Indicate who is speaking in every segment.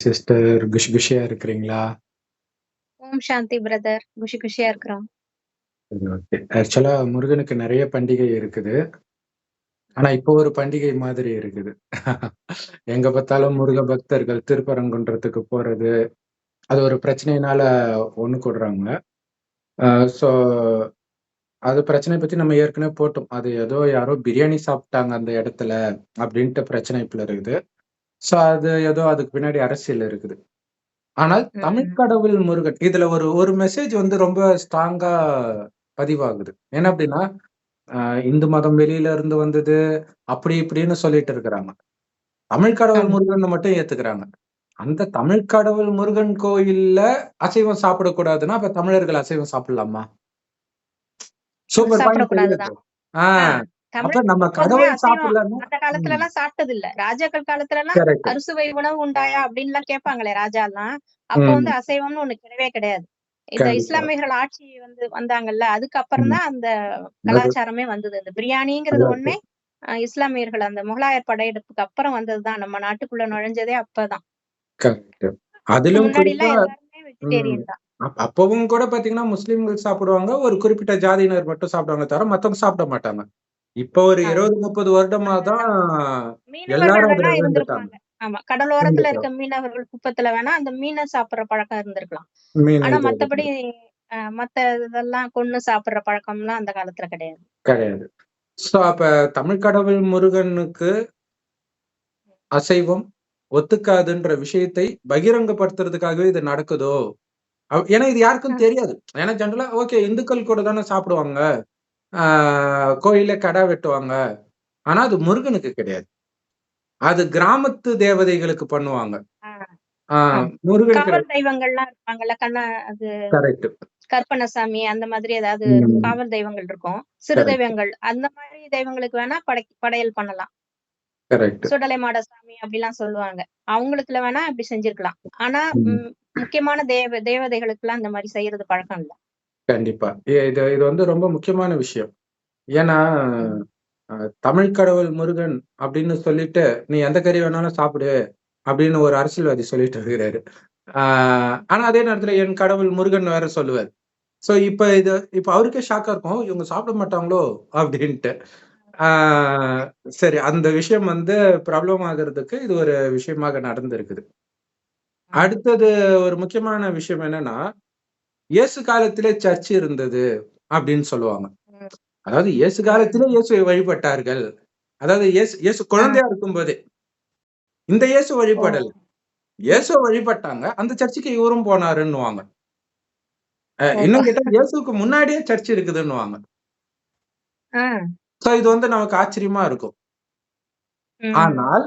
Speaker 1: Sister குஷி குஷியா இருக்கிறீங்களா?
Speaker 2: ஓம் சாந்தி brother. குஷி குஷியா இருக்கிறோம்.
Speaker 1: சரி, ஓகே. ஆக்சுவலா முருகனுக்கு நெறைய பண்டிகை இருக்குது. ஆனா, இப்போ ஒரு பண்டிகை மாதிரி இருக்குது. எங்க பார்த்தாலும் முருக பக்தர்கள் திருப்பரங்குன்றத்துக்கு போறது, அது ஒரு பிரச்சனையினால ஒண்ணு கூடுறாங்க. அ ஸோ அது பிரச்சனைய பத்தி நம்ம ஏற்கனவே போட்டோம். அது ஏதோ யாரோ பிரியாணி சாப்ட்டாங்க அந்த இடத்துல, அப்டின்ட்டு பிரச்சனை இப்ப இருக்குது. ஸோ அது ஏதோ அதுக்கு பின்னாடி அரசியல் இருக்குது. ஆனால் தமிழ்
Speaker 2: ம்.
Speaker 1: கடவுள் முருகன் இதுல ஒரு ஒரு மெசேஜ் வந்து ரொம்ப ஸ்ட்ராங்கா பதிவாகுது. என்ன அப்டின்னா, அ இந்து மதம் வெளியில இருந்து வந்தது, அப்படி இப்படின்னு சொல்லிட்டு இருக்கிறாங்க. தமிழ் கடவுள்
Speaker 2: ஆமா.
Speaker 1: முருகன மட்டும் ஏத்துக்கிறாங்க. அந்த தமிழ் கடவுள் முருகன் கோயில்ல அசைவம் சாப்பிடக்கூடாதுன்னா, அப்ப தமிழர்கள் அசைவம் சாப்பிடலாமா?
Speaker 2: அது
Speaker 1: சூப்பர் பாயிண்ட்
Speaker 2: சாப்பிடக்கூடாது
Speaker 1: தெரியுது.
Speaker 2: தான்.
Speaker 1: ஆ
Speaker 2: ஆ
Speaker 1: அப்ப
Speaker 2: தமிழர்கள்
Speaker 1: நம்ம
Speaker 2: எப்போதுமே
Speaker 1: கடவுள்
Speaker 2: அசைவம்
Speaker 1: சாப்பிடலன்னா
Speaker 2: அந்த
Speaker 1: ம்.
Speaker 2: காலத்துலலாம் சாப்பிட்டதில்ல. ராஜாக்கள் காலத்துலலாம்
Speaker 1: கரெக்ட்.
Speaker 2: அறுசுவை உணவு உண்டாயா? அப்டின்லாம் கேட்பாங்களே ராஜாலாம். அப்போ வந்து
Speaker 1: ம்.
Speaker 2: அசைவம்னு ஒண்ணு கிடையவே கிடையாது. இந்த
Speaker 1: கண்டிப்பா.
Speaker 2: இஸ்லாமியர்கள் ஆட்சி வந்தாங்கல்ல, அதுக்கப்புறம்
Speaker 1: ம்.
Speaker 2: தான் அந்த
Speaker 1: அது
Speaker 2: கலாச்சாரமே வந்தது. இந்த பிரியாணிங்கிறது
Speaker 1: அதான்
Speaker 2: ஒண்ணே இஸ்லாமியர்கள் அந்த முகலாயர் படையெடுப்புக்கு அப்புறம் வந்தது தான். நம்ம நாட்டுக்குள்ள நுழைஞ்சதே அப்பதான்.
Speaker 1: கரெக்ட்.
Speaker 2: அதுக்கு
Speaker 1: அதிலும் குறிப்பா
Speaker 2: முன்னாடிலாம் எல்லாருமே
Speaker 1: ம்.
Speaker 2: வெஜிடேரியன் தான்.
Speaker 1: அப்பவும் கூட பார்த்தீங்கன்னா, முஸ்லிம்கள் சாப்பிடுவாங்க. ஒரு குறிப்பிட்ட ஜாதியினர் மட்டும் சாப்பிடுவாங்க தவிர, மத்தவங்க சாப்பிட மாட்டாங்க. இப்ப ஒரு
Speaker 2: ஆ.
Speaker 1: 20, 30 வருடமா
Speaker 2: அந்த
Speaker 1: தான்
Speaker 2: மீனவர்கள்
Speaker 1: எல்லாரும்
Speaker 2: வேணா
Speaker 1: அதுல விழுந்துட்டாங்க.
Speaker 2: இருந்திருப்பாங்க. ஆமா. கடலோரத்துல
Speaker 1: கண்டிப்பா.
Speaker 2: இருக்க மீனவர்கள் குப்பத்துல வேணா அந்த மீன சாப்பிடுற பழக்கம் இருந்திருக்கலாம்.
Speaker 1: மீன்
Speaker 2: ஆனா
Speaker 1: இது
Speaker 2: மத்தபடி மத்த இதெல்லாம் கொன்னு சாப்பிடுற பழக்கம்லாம் அந்த காலத்துல கிடையாது.
Speaker 1: கிடையாது. ஸோ அப்ப தமிழ் கடவுள் முருகனுக்கு அசைவம் ஒத்துக்காதுன்ற விஷயத்தை பகிரங்கப்படுத்துறதுக்காகவே இது நடக்குதோ? ஏன்னா இது யாருக்கும்
Speaker 2: ம்.
Speaker 1: தெரியாது. ஏன்னா ஜெனரலா ஓகே இந்துக்கள் கூட தானே சாப்பிடுவாங்க. ஆ கோயில்ல கடா வெட்டுவாங்க. ஆனா அது முருகனுக்கு கிடையாது. அது கிராமத்து தேவதைகளுக்கு பண்ணுவாங்க.
Speaker 2: ஆ,
Speaker 1: ஆ
Speaker 2: ஆமா.
Speaker 1: முருகன்
Speaker 2: காவல்
Speaker 1: கிடையாது.
Speaker 2: தெய்வங்கள்லாம் இருப்பாங்கல்ல. அது
Speaker 1: கரெக்ட்.
Speaker 2: கருப்பண்ணசாமி அந்த மாதிரி ஏதாவது
Speaker 1: ம்.
Speaker 2: காவல் தெய்வங்கள் இருக்கும். சிறு
Speaker 1: கரெக்ட்,
Speaker 2: தெய்வங்கள் அந்த மாரி தெய்வங்களுக்கு வேணா படையல் பண்ணலாம்.
Speaker 1: கரெக்ட்.
Speaker 2: சுடலை மாடசாமி அப்படிலாம் சொல்லுவாங்க. அவங்களுக்குல வேணா அப்படி செஞ்சிருக்கலாம். ஆனா
Speaker 1: ம்.
Speaker 2: முக்கியமான தேவதைகளுக்குலாம் இந்த மாரி செய்யறது பழக்கம் இல்ல.
Speaker 1: கண்டிப்பா. இது இது வந்து ரொம்ப முக்கியமான விஷயம். ஏன்னா,
Speaker 2: ம்.
Speaker 1: அ தமிழ் கடவுள் முருகன் அப்படின்னு சொல்லிட்டு, "நீ எந்த கறி வேணாலும் சாப்பிடு" அப்படின்னு ஒரு அரசியல்வாதி சொல்லிட்டு இருக்கிறாரு. ஆ ஆனா அதே நேரத்துல என் கடவுள் முருகன் வேற சொல்லுவாரு. ஸோ இப்ப அவருக்கே ஷாக்கா இருக்கும். இவங்க சாப்பிட மாட்டாங்களோ? அப்படின்ட்டு. ஆ சரி அந்த விஷயம் வந்து ப்ராப்ளம் ஆகுறதுக்கு இது ஒரு விஷயமாக நடந்திருக்குது.
Speaker 2: ம்.
Speaker 1: அடுத்தது ஒரு முக்கியமான விஷயம் என்னன்னா, இயேசு காலத்திலே சர்ச் இருந்தது அப்படின்னு சொல்லுவாங்க.
Speaker 2: ம்.
Speaker 1: அதாவது இயேசு காலத்திலே
Speaker 2: ம்.
Speaker 1: இயேசுவை வழிபட்டார்கள். அதாவது இயேசு இயேசு
Speaker 2: ஆ.
Speaker 1: குழந்தையா இருக்கும்போதே. இந்த இயேசு
Speaker 2: ஓ!
Speaker 1: வழிபடல. இயேசுவ வழிபட்டாங்க. அந்த சர்ச்சுக்கு இவரும் போனாருன்னுவாங்க.
Speaker 2: ஓ!
Speaker 1: இன்னும் கேட்டா இயேசுவுக்கு முன்னாடியே சர்ச் இருக்குதுன்னுவாங்க.
Speaker 2: ஆ.
Speaker 1: சோ இது வந்து நமக்கு ஆச்சரியமா இருக்கும்.
Speaker 2: ம்.
Speaker 1: ஆனால்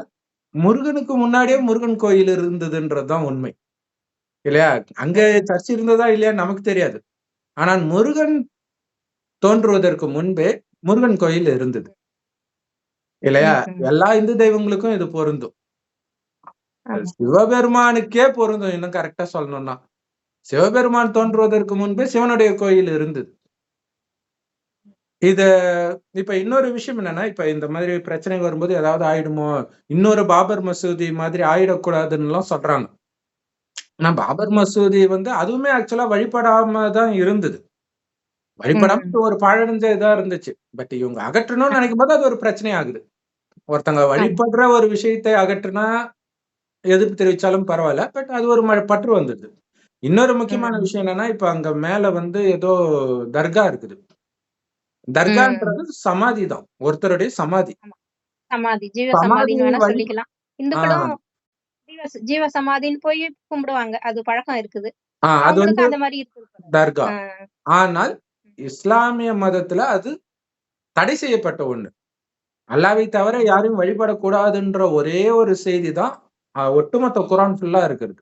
Speaker 1: முருகனுக்கு முன்னாடியே முருகன் கோயில் இருந்ததுன்றது தான் உண்மை. இல்லையா? அங்க
Speaker 2: ம்.
Speaker 1: சர்ச் இருந்ததா இல்லையான்னு நமக்கு தெரியாது. ஆனால் முருகன் தோன்றுவதற்கு முன்பே முருகன் கோயில் இருந்தது. இல்லையா?
Speaker 2: ம்ஹ்ம்.
Speaker 1: எல்லா இந்து தெய்வங்களுக்கும் இது பொருந்தும்.
Speaker 2: ஆமா.
Speaker 1: சிவபெருமானுக்கே பொருந்தும் இன்னும் கரெக்ட்டா சொல்லணும்னா. சிவபெருமான்
Speaker 2: ம்.
Speaker 1: தோன்றுவதற்கு முன்பே சிவனுடைய கோயில் இருந்தது. இத இப்ப இன்னொரு விஷயம் என்னன்னா, இப்ப இந்த மாதிரி பிரச்சனை வரும்போது ஏதாவது ஆயிடுமோ? இன்னொரு பாபர் மசூதி மாதிரி ஆயிடக்கூடாதுன்னுலாம் சொல்றாங்க. ஆனா பாபர் மசூதி வந்து அதுவுமே ஆக்சுவலா வழிபடாம தான் இருந்தது. வழிபடாம
Speaker 2: ம்.
Speaker 1: ஒரு பாழடைஞ்ச இதா இருந்துச்சு. பட் இவங்க அகற்றணும்னு
Speaker 2: ம்.
Speaker 1: நெனைக்கும்போது அது ஒரு பிரச்சனை ஆகுது. ஒருத்தங்க
Speaker 2: ஆமா.
Speaker 1: வழிபடுற ஒரு விஷயத்தை அகற்றுனா, எதிர்ப்பு தெரிவிச்சாலும் பரவால்ல. பட் அது ஒரு பற்று வந்துடுது. இன்னொரு முக்கியமான
Speaker 2: ம்.
Speaker 1: விஷயம் என்னன்னா, இப்ப அங்க மேல வந்து ஏதோ தர்கா இருக்குது.
Speaker 2: ம்.
Speaker 1: தர்கான்றது சமாதி தான். ஒருத்தருடைய சமாதி.
Speaker 2: ஆமா. சமாதி, ஜீவ
Speaker 1: சமாதி
Speaker 2: சமாதின்னு வேணா
Speaker 1: வழி
Speaker 2: சொல்லிக்கலாம்.
Speaker 1: ஆ,
Speaker 2: இந்துக்களும் ஜீவ சமாதின்னு போய் கும்பிடுவாங்க. அது பழக்கம் இருக்குது.
Speaker 1: அது வந்து
Speaker 2: அவங்களுக்கும் அந்த மாரி இருக்குது போல.
Speaker 1: தர்கா.
Speaker 2: ஆ.
Speaker 1: ஆனால் இஸ்லாமிய மதத்துல அது தடை செய்யப்பட்ட ஒண்ணு. அல்லாஹ்வை தவிர
Speaker 2: ம்.
Speaker 1: யாரையும் வழிபடக்கூடாதுன்ற ஒரே ஒரு செய்தி தான் ஒட்டுமொத்த குரான் ஃபுல்லா இருக்குது.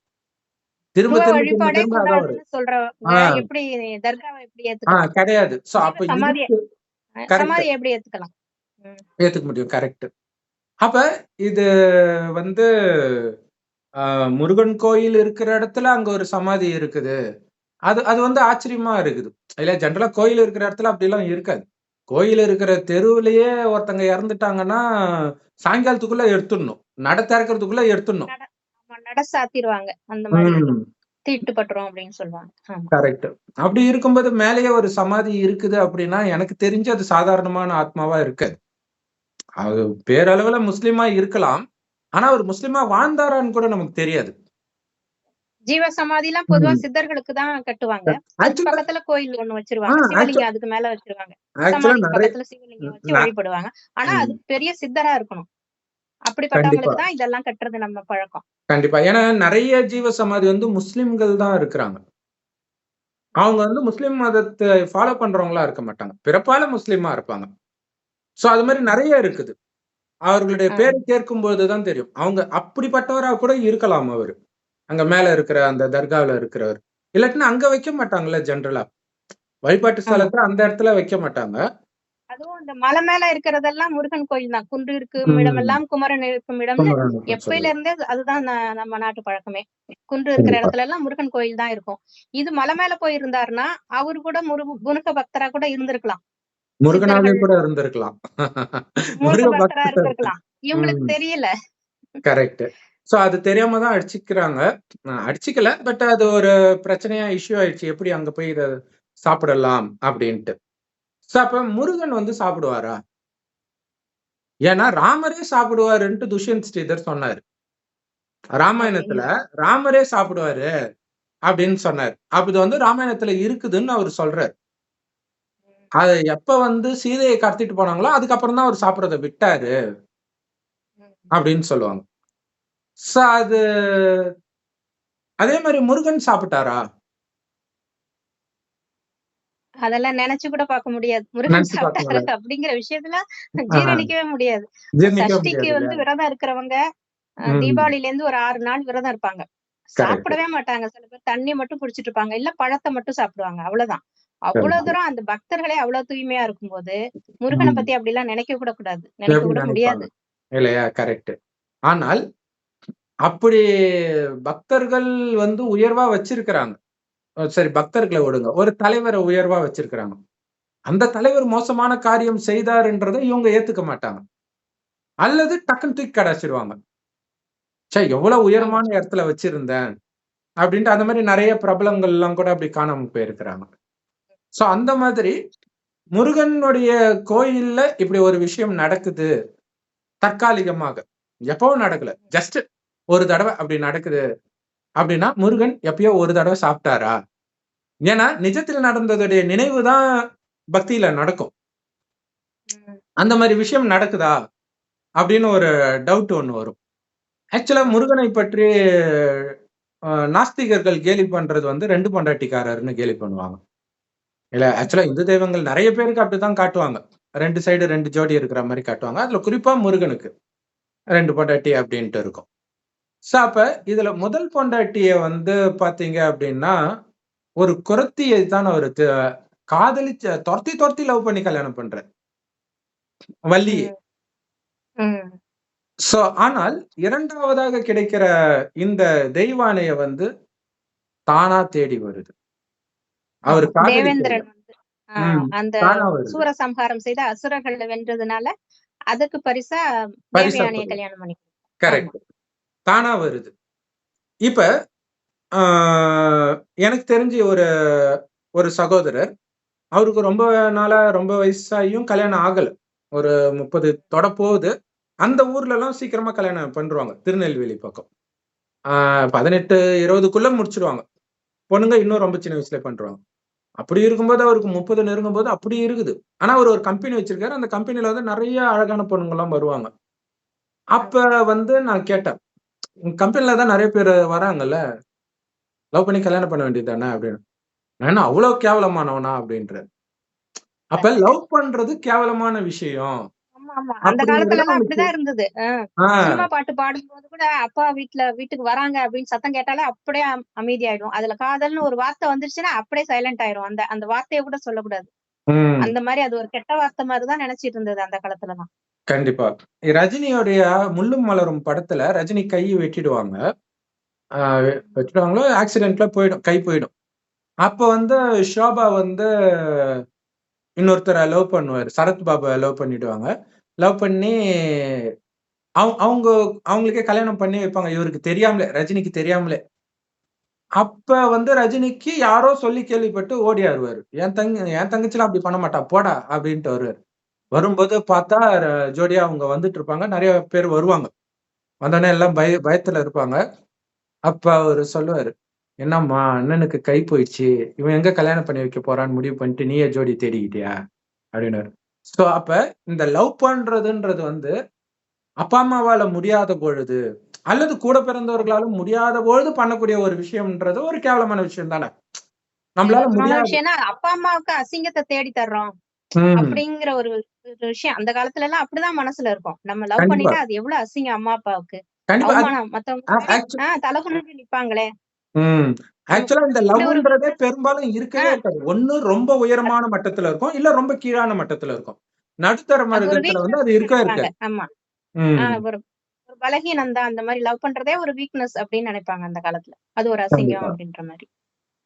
Speaker 1: திரும்ப
Speaker 2: உருவ
Speaker 1: திரும்ப திரும்ப
Speaker 2: வழிபாடே
Speaker 1: திரும்ப அதான் வருது.
Speaker 2: கூடாதுன்னு
Speaker 1: ஆ,
Speaker 2: சொல்றவங்க எப்படி தர்காவ எப்படி ஏத்துக்கலாம்?
Speaker 1: கிடையாது. சோ
Speaker 2: ஜீவ
Speaker 1: அப்ப
Speaker 2: சமாதிய
Speaker 1: இதுக்கு கரெக்ட்.
Speaker 2: சமாதிய எப்படி ஏத்துக்கலாம்? ம்.
Speaker 1: ஏத்துக்க முடியும். கரெக்ட். அப்ப இது வந்து அ முருகன் கோயில் இருக்கிற இடத்துல அங்க ஒரு சமாதி இருக்குது. அது அது வந்து ஆச்சரியமா இருக்குது. இல்ல ஜெனரலா கோயில் இருக்கிற இடத்துல அப்படிலாம் இருக்காது. கோயில் இருக்கிற தெருவுலயே ஒருத்தங்க இறந்துட்டாங்கன்னா, சாயங்காலத்துக்குள்ள எடுத்துடணும். நட திறக்கிறதுக்குள்ள எடுத்துடணும்.
Speaker 2: நட ஆமா நட சாத்திருவாங்க. அந்த மாரி
Speaker 1: ம்.
Speaker 2: தீட்டுப்பட்டுரும் அப்படின்னு சொல்லுவாங்க. ஆமா.
Speaker 1: கரெக்ட். அப்படி இருக்கும்போது மேலேயே ஒரு சமாதி இருக்குது அப்படின்னா, எனக்கு தெரிஞ்சு அது சாதாரணமான ஆத்மாவா இருக்காது. அது பேரளவுல முஸ்லீமா இருக்கலாம். ஆனா, அவரு முஸ்லீமா வாழ்ந்தாரான்னு கூட நமக்கு தெரியாது.
Speaker 2: ஜீவ சமாதிலாம் பொதுவா
Speaker 1: ம்.
Speaker 2: சித்தர்களுக்கு தான் கட்டுவாங்க. அதுக்கு
Speaker 1: ஆக்சுவலா
Speaker 2: பக்கத்துல கோயில் ஒண்ணு
Speaker 1: ஆ
Speaker 2: வச்சிருவாங்க.
Speaker 1: ஆக்சு
Speaker 2: சிவலிங்கம் அதுக்கு மேல வச்சிருவாங்க.
Speaker 1: ஆக்சுவலா
Speaker 2: சமாதிக்கு
Speaker 1: நெறைய
Speaker 2: பக்கத்துல சிவலிங்கம் வச்சு
Speaker 1: ந
Speaker 2: வழிபடுவாங்க. ஆனா, அது
Speaker 1: ம்.
Speaker 2: பெரிய சித்தரா இருக்கணும்.
Speaker 1: கண்டிப்பா,
Speaker 2: அப்படிப்பட்டவங்களுக்கு தான் இதெல்லாம் கட்டுறது நம்ம பழக்கம்.
Speaker 1: கண்டிப்பா. ஏன்னா நெறைய ஜீவ சமாதி வந்து முஸ்லிம்கள் தான் இருக்கிறாங்க. அவங்க வந்து முஸ்லிம் மதத்த ஃபாலோ பண்றவங்களா இருக்க மாட்டாங்க. பிறப்பால முஸ்லீமா இருப்பாங்க. சோ அது மாரி நெறைய இருக்குது. அவர்களுடைய
Speaker 2: ஆ.
Speaker 1: பேர கேட்கும்போது தான் தெரியும். அவங்க அப்படிப்பட்டவரா கூட இருக்கலாம் அவரு. அங்க மேல இருக்கிற அந்த தர்காவுல இருக்கிறவர். இல்லாட்டினா அங்க வைக்க மாட்டாங்கல்ல ஜெனரலா. வழிபாட்டு
Speaker 2: ஆமா.
Speaker 1: ஸ்தலத்த அந்த இடத்துல வைக்க மாட்டாங்க.
Speaker 2: அதுவும் இந்த மலை மேல இருக்கிறதெல்லாம் முருகன் கோயில் தான். குன்று இருக்கும்
Speaker 1: ம்.
Speaker 2: இடமெல்லாம் குமரன் இருக்கும் இடம்னு
Speaker 1: குமரனுக்கும்
Speaker 2: எப்பயில
Speaker 1: சொல்லலாம்.
Speaker 2: இருந்தே அதுதான் நம்ம நாட்டு பழக்கமே. குன்று இருக்கிற
Speaker 1: கண்டிப்பா.
Speaker 2: இடத்துல எல்லாம் முருகன் கோயில் தான் இருக்கும். இது மலை மேல போய் இருந்தாருன்னா, அவரு கூட முருக பக்தரா கூட இருந்திருக்கலாம்.
Speaker 1: முருகனாவே
Speaker 2: சித்தர்கள்
Speaker 1: கூட இருந்திருக்கலாம்.
Speaker 2: முருக
Speaker 1: முருக
Speaker 2: பக்தரா
Speaker 1: பக்தர்.
Speaker 2: இருந்திருக்கலாம். இவங்களுக்கு
Speaker 1: ம்.
Speaker 2: தெரியல.
Speaker 1: கரெக்ட். சோ அது தெரியாம தான் அடிச்சுக்கிறாங்க. அடிச்சுக்கல. பட் அது ஒரு பிரச்சனையா இஷ்யூ ஆயிடுச்சு. எப்படி அங்க போய் இத சாப்பிடலாம் அப்படின்ட்டு. சோ அப்ப முருகன் வந்து சாப்பிடுவாரா? ஏன்னா ராமரே சாப்பிடுவாருன்ட்டு துஷ்யந்த் ஸ்ரீதர் சொன்னாரு. ராமாயணத்துல
Speaker 2: இல்ல.
Speaker 1: ராமரே சாப்பிடுவாரு அப்படின்னு சொன்னாரு. அப்ப இது வந்து ராமாயணத்துல இருக்குதுன்னு அவரு சொல்றாரு. அத எப்ப வந்து சீதைய கடத்திட்டு போனாங்களோ, அதுக்கப்புறம் தான் அவரு சாப்பிடுறத விட்டாரு
Speaker 2: ம்.
Speaker 1: அப்படின்னு சொல்லுவாங்க. சோ அது அதே மாரி முருகன் சாப்பிட்டாரா?
Speaker 2: அதெல்லாம் நெனச்சு கூட பார்க்க முடியாது. முருகன்
Speaker 1: நெனச்சு பார்க்க
Speaker 2: சாப்பிட்டாரு
Speaker 1: முடியாது.
Speaker 2: அப்படிங்கிற விஷயத்துல
Speaker 1: ஆஹா.
Speaker 2: ஜீரணிக்கவே முடியாது.
Speaker 1: ஜீரணிக்கவே
Speaker 2: சஷ்டிக்கு
Speaker 1: முடியாது
Speaker 2: வந்து
Speaker 1: இல்லையா?
Speaker 2: விரதம் இருக்கிறவங்க,
Speaker 1: ம்.
Speaker 2: தீபாவளிலேருந்து ஒரு 6 நாள் விரதம் இருப்பாங்க.
Speaker 1: கரெக்ட்.
Speaker 2: சாப்பிடவே மாட்டாங்க. சில பேர் தண்ணி மட்டும் குடிச்சிட்டு இருப்பாங்க. இல்ல பழத்த மட்டும் சாப்பிடுவாங்க. அவ்வளவுதான். அவ்வளோ
Speaker 1: கரெக்ட்.
Speaker 2: தூரம் அந்த பக்தர்களே அவ்வளோ தூய்மையா இருக்கும்போது, முருகன
Speaker 1: ம்.
Speaker 2: பத்தி அப்படிலாம் நினைக்க கூட கூடாது. நினைக்க
Speaker 1: எப்படி
Speaker 2: கூட
Speaker 1: நினைப்பாங்க?
Speaker 2: முடியாது.
Speaker 1: இல்லையா? கரெக்ட். ஆனால் அப்படி பக்தர்கள் வந்து உயர்வா வச்சிருக்கிறாங்க. சரி பக்தர்கள விடுங்க. ஒரு தலைவர உயர்வா வச்சிருக்கிறாங்க. அந்த தலைவர் மோசமான காரியம் செய்தார்ன்றத இவங்க ஏத்துக்க மாட்டாங்க. அல்லது டக்குன்னு தூக்கி கடாசிருவாங்க. ச்சே! எவ்வளவு
Speaker 2: ஆமா.
Speaker 1: உயரமான இடத்துல வச்சிருந்தேன். அப்படின்ட்டு அந்த மாரி நெறைய பிரபலங்கள்லாம் கூட அப்படி காணாம போயிருக்கிறாங்க. சோ அந்த மாதிரி முருகனுடைய கோயில்ல இப்படி ஒரு விஷயம் நடக்குது. தற்காலிகமாக. எப்பவும் நடக்கல. ஜஸ்ட் ஒரு தடவ அப்படி நடக்குது அப்படின்னா, முருகன் எப்பயோ ஒரு தடவ சாப்பிட்டாரா? ஏன்னா, நிஜத்தில் நடந்ததுடைய நினைவு தான் பக்தியில நடக்கும்.
Speaker 2: ம்.
Speaker 1: அந்த மாரி விஷயம் நடக்குதா? அப்படின்னு ஒரு டவுட் ஒண்ணு வரும். ஆக்சுவலா முருகனை பற்றி நாஸ்திகர்கள் கேலி பண்றது வந்து 2 பொண்டாட்டிக்காரர்ன்னு கேலி பண்ணுவாங்க. இல்ல ஆக்சுவலா இந்து தெய்வங்கள் நெறைய பேருக்கு அப்படித்தான் காட்டுவாங்க. 2 சைடு 2 ஜோடி இருக்கிற மாரி காட்டுவாங்க. அதுல குறிப்பா முருகனுக்கு 2 பொண்டாட்டி அப்படின்ட்டு இருக்கும். சோ அப்ப இதுல முதல் பொண்டாட்டிய வந்து பாத்தீங்க அப்படின்னா, ஒரு குறத்தியை தான் அவரு காதலிச்சு தொரத்தி தொரத்தி லவ் பண்ணி கல்யாணம் பண்றாரு. வள்ளியை.
Speaker 2: ம். ம்.
Speaker 1: சோ ஆனால் 2வதாக கிடைக்கிற இந்த தெய்வானைய வந்து தானா தேடி வருது. அவரு
Speaker 2: ஆமா.
Speaker 1: காதலிக்கல.
Speaker 2: தேவேந்திரன் வந்து ஆ
Speaker 1: ம்.
Speaker 2: அந்த
Speaker 1: தானா வருது.
Speaker 2: சூரசம்ஹாரம் செய்து அசுரர்கள வென்றதுனால, அதுக்கு பரிசா
Speaker 1: பரிசா
Speaker 2: தேவயானைய
Speaker 1: குடுக்குது.
Speaker 2: கல்யாணம் பண்ணி ஆமா.
Speaker 1: கரெக்ட். தானா வருது. இப்ப ஆ எனக்கு தெரிஞ்சு ஒரு ஒரு சகோதரர். அவருக்கு ரொம்ப நாளா ரொம்ப வயசாகியும் கல்யாணம் ஆகல. ஒரு 30 தொடப்போகுது. அந்த ஊர்லலாம் சீக்கிரமா கல்யாணம் பண்ருவாங்க. திருநெல்வேலி பக்கம். ஆ 18, 20க்குள்ள முடிச்சுருவாங்க. பொண்ணுங்க இன்னும் ரொம்ப சின்ன வயசுலயே பண்ருவாங்க. அப்படி இருக்கும்போது அவருக்கு 30 நெருங்கும்போது அப்படி இருக்குது. ஆனா அவரு ஒரு கம்பெனி வச்சிருக்காரு. அந்த கம்பெனில வந்து நெறைய அழகான பொண்ணுங்கலாம் வருவாங்க. அப்ப
Speaker 2: ம்.
Speaker 1: வந்து நான் கேட்டேன். "உங்க கம்பெனில தான் நெறைய பேரு வராங்கல்ல. லவ் பண்ணி கல்யாணம் பண்ண வேண்டியது தானே?" அப்படின்னு. "நான் என்ன அவ்ளோ கேவலமானவனா?" அப்படின்றாரு. அப்ப லவ் பண்றது கேவலமான விஷயம்.
Speaker 2: ஆமா, ஆமா. அந்த
Speaker 1: அப்படிங்கிறது
Speaker 2: காலத்துலலாம்
Speaker 1: அவனுக்கு
Speaker 2: அப்படிதான் இருந்தது.
Speaker 1: ஆ
Speaker 2: சினிமா பாட்டு பாடும்போது கூட, அப்பா வீட்டுக்கு வராங்க அப்படின்னு சத்தம் கேட்டாலே அப்படியே அமைதியாயிடும். அதுல காதல்னு ஒரு வார்த்தை வந்துருச்சுன்னா, அப்படியே சைலண்ட் ஆயிரும். அந்த அந்த வார்த்தைய கூட சொல்லக்கூடாது.
Speaker 1: ம்.
Speaker 2: அந்த மாரி அது ஒரு கெட்ட வார்த்தை மாரி தான் நெனச்சிட்டு இருந்தது அந்த காலத்துலலாம்.
Speaker 1: கண்டிப்பா. ரஜினியோடைய "முள்ளும் மலரும்" படத்துல ரஜினி கை வெட்டிடுவாங்க. ஆ வெட்டிடுவாங்களோ, ஆக்சிடென்ட்ல போயிடும். கை போயிடும். அப்ப வந்து ஷோபா வந்து இன்னொருத்தர லவ் பண்ணுவாரு. சரத் பாபுவ லவ் பண்ணிடுவாங்க. லவ் பண்ணி அவங்க அவங்களுக்கே கல்யாணம் பண்ணி வைப்பாங்க. இவருக்கு தெரியாமலே, ரஜினிக்கு தெரியாமலே. அப்ப வந்து ரஜினிக்கு யாரோ சொல்லி கேள்விப்பட்டு ஓடியாருவாரு. என் தங்கச்சிலாம் அப்படி பண்ண மாட்டா. போடா! அப்படின்ட்டு வருவாரு. வரும்போது பார்த்தா ஜோடியா அவங்க வந்துட்டு இருப்பாங்க. நெறைய பேர் வருவாங்க. வந்தோனே எல்லாம் பயத்துல இருப்பாங்க. அப்ப அவரு சொல்லுவாரு, "என்னம்மா அண்ணனுக்கு கை போயிடுச்சு. இவன் எங்க கல்யாணம் பண்ணி வைக்க போறான்னு முடிவு பண்ணிட்டு நீயே ஜோடி தேடிக்கிட்டியா?" அப்படின்னாரு. சோ அப்ப இந்த லவ் பண்றதுன்றது வந்து அப்பா, அம்மாவால முடியாத பொழுது, அல்லது கூட பிறந்தவர்களால முடியாத பொழுது பண்ணக்கூடிய ஒரு விஷயம்ன்றது ஒரு கேவலமான விஷயம் தானே! நம்மளால
Speaker 2: கேவலமான
Speaker 1: முடியாது.
Speaker 2: விஷயம்னா, அப்பா, அம்மாவுக்கு அசிங்கத்த தேடி தர்றோம்.
Speaker 1: ம்.
Speaker 2: அப்படிங்கிற ஒரு ஒரு விஷயம். அந்த காலத்துல எல்லாம் அப்படிதான் மனசுல இருக்கும். நம்ம லவ்
Speaker 1: கண்டிப்பா.
Speaker 2: பண்ணிட்டா அது எவ்வளவு அசிங்கம் அம்மா, அப்பாவுக்கு.
Speaker 1: கண்டிப்பா. அது
Speaker 2: அவமானம். மத்தவங்க
Speaker 1: ஆ
Speaker 2: முன்னாடி
Speaker 1: ஆக்சு
Speaker 2: தல குனிஞ்சு நிப்பாங்களே!
Speaker 1: ம்.
Speaker 2: ம்.
Speaker 1: ஆக்சுவலா இந்த
Speaker 2: அப்படி ஒரு
Speaker 1: லவ்வுன்றதே
Speaker 2: வீக்னஸ்.
Speaker 1: பெரும்பாலும்
Speaker 2: ஆ
Speaker 1: இருக்கவே இருக்காது. ஒண்ணு ரொம்ப உயரமான மட்டத்துல இருக்கும். இல்ல ரொம்ப கீழான மட்டத்துல இருக்கும். நடுத்தர
Speaker 2: அது ஒரு
Speaker 1: மருகத்துல வந்து அது
Speaker 2: வீக்னஸ்ன்னு
Speaker 1: இருக்கவே
Speaker 2: நெனைப்பாங்க.
Speaker 1: இருக்காது.
Speaker 2: ஆமா.
Speaker 1: ம்.
Speaker 2: ஒரு ஒரு பலகீனம் தான். அந்த மாரி லவ் பண்றதே ஒரு வீக்னஸ் அப்படின்னு நெனைப்பாங்க அந்த காலத்துல. அது ஒரு அசிங்கம்
Speaker 1: கண்டிப்பா,
Speaker 2: அப்படின்ற மாரி.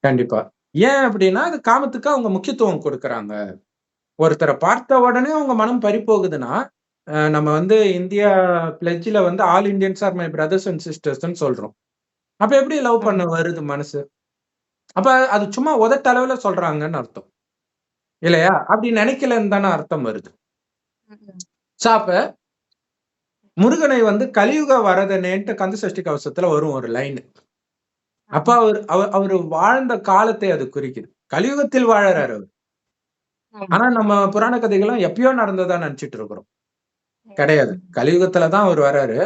Speaker 1: கண்டிப்பா. ஏன் அப்டின்னா, அது காமத்துக்கு அவங்க முக்கியத்துவம் குடுக்குறாங்க. ஒருத்தர பார்த்த உடனே அவங்க மனம் பறிபோகுதுன்னா, நம்ம வந்து இந்தியா பிளெட்ஜ்ல வந்து all Indians are my brothers and சிஸ்டர்ஸ்ன்னு சொல்றோம். அப்ப எப்படி லவ் பண்ண
Speaker 2: ம்.
Speaker 1: வருது மனசு? அப்ப அது சும்மா உதட்டளவுல சொல்றாங்கன்னு அர்த்தம். இல்லையா? அப்படி நெனைக்கலன்னு தானே அர்த்தம் வருது.
Speaker 2: ம்.
Speaker 1: அப்ப முருகனை வந்து கலியுக வரதனேன்ட்டு கந்த சஷ்டி கவசத்துல வரும் ஒரு லைன். அப்ப
Speaker 2: ஆமா.
Speaker 1: அவரு வாழ்ந்த காலத்தை அது குறிக்குது. கலியுகத்தில்
Speaker 2: ம்.
Speaker 1: வாழறாரு அவரு.
Speaker 2: ஆமா.
Speaker 1: ஆனா நம்ம புராண கதைகள்லாம் எப்பயோ நடந்ததா நெனச்சுட்டு இருக்கிறோம். கிடையாது.
Speaker 2: ம்.
Speaker 1: கலியுகத்துல தான் அவரு வராரு.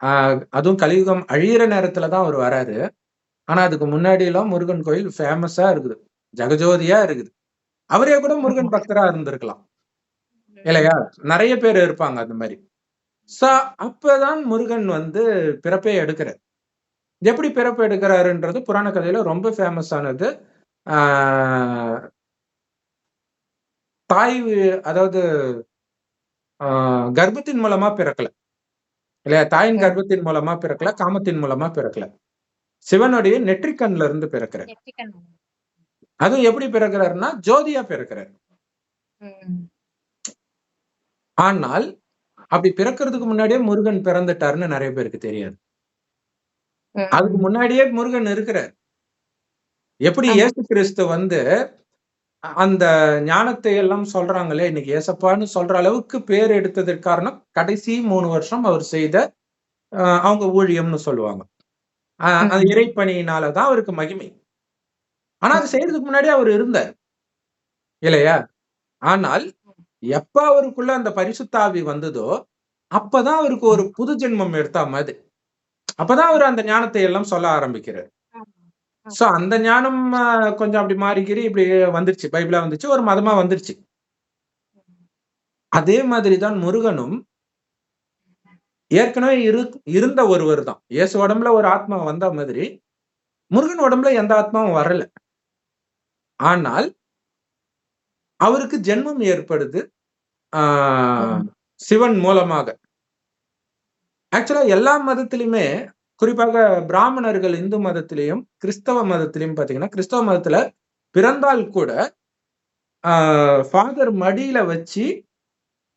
Speaker 1: ஆ அதுவும் கலியுகம் அழியிற நேரத்துல தான் அவரு வராரு. ஆனா அதுக்கு முன்னாடிலாம் முருகன் கோயில் ஃபேமஸா இருக்குது. ஜெகஜோதியா இருக்குது. அவரே கூட
Speaker 2: ஆமா.
Speaker 1: முருகன் பக்தரா இருந்திருக்கலாம். இல்லையா?
Speaker 2: ம்.
Speaker 1: நெறைய பேர் இருப்பாங்க அந்த மாரி. சோ அப்பதான் முருகன் வந்து பிறப்பே எடுக்கிறார். எப்படி பிறப்பு எடுக்கிறாருன்றது புராண கதையில ரொம்ப ஃபேமஸ் ஆனது. ஆ தாய் அதாவது ஆ கர்ப்பத்தின் மூலமா பிறக்கல. இல்லையா? தாயின்
Speaker 2: ம்.
Speaker 1: கர்ப்பத்தின் மூலமா பிறக்கல.
Speaker 2: ஆமா.
Speaker 1: காமத்தின் மூலமா பிறக்கல. சிவனுடைய நெற்றிக்கண்ல இருந்து பிறக்கிறார்.
Speaker 2: நெற்றிக்கண்.
Speaker 1: அதுவும் எப்படி பிறக்கிறார்ன்னா, ஜோதியா பிறக்கிறார்.
Speaker 2: ம்.
Speaker 1: ஆனால், அப்படி பிறக்கறதுக்கு முன்னாடியே முருகன் பிறந்துட்டாருன்னு நெறைய பேருக்கு தெரியாது. அதுக்கு
Speaker 2: ம்.
Speaker 1: முன்னாடியே முருகன் இருக்கிறார். எப்படி
Speaker 2: ஆமா.
Speaker 1: இயேசு கிறிஸ்து வந்து அந்த ஞானத்தை எல்லாம் சொல்றாங்களே, இன்னைக்கு ஏசப்பான்னு சொல்ற அளவுக்கு பேர் எடுத்ததற்கு காரணம், கடைசி 3 வருஷம் அவர் செய்த அவங்க ஊழியம்னு சொல்லுவாங்க. அந்த
Speaker 2: ம்.
Speaker 1: இறைப்பணியினால தான் அவருக்கு மகிமை. ஆனா, அது
Speaker 2: ம்.
Speaker 1: செய்றதுக்கு முன்னாடியே அவர் இருந்தார். இல்லையா? ஆனால், எப்ப அவருக்குள்ள அந்த பரிசுத்த ஆவி வந்ததோ, அப்பதான் அவருக்கு ஒரு
Speaker 2: ம்.
Speaker 1: புது ஜென்மம் எடுத்தா மாதிரி. அப்பதான் அவரு அந்த ஞானத்தை எல்லாம் சொல்ல ஆரம்பிக்கிறார்.
Speaker 2: ஆமா. ஆமா.
Speaker 1: அந்த ஞானம் கொஞ்சம் அப்படி மாறிக்கிரி இப்படி வந்துருச்சு. பைபிளா வந்துருச்சு. ஒரு மதமா வந்துருச்சு. அதே மாதிரி தான் முருகனும் ஏற்கனவே இருந்த ஒருவர் தான். இயேசு உடம்புல ஒரு ஆத்மா வந்த மாதிரி, முருகன் உடம்புல எந்த ஆத்மாவும் வரல. ஆனால், அவருக்கு ஜென்மம் ஏற்படுது. ஆ
Speaker 2: ம்.
Speaker 1: சிவன் மூலமாக. ஆக்சுவலா எல்லா மதத்திலுமே, குறிப்பாக பிராமணர்கள் இந்து மதத்திலயும், கிறிஸ்தவ மதத்திலயும் பார்த்தீங்கன்னா, கிறிஸ்தவ மதத்தில பிறந்தால் கூட, ஆ ஃபாதர் மடியில வச்சு,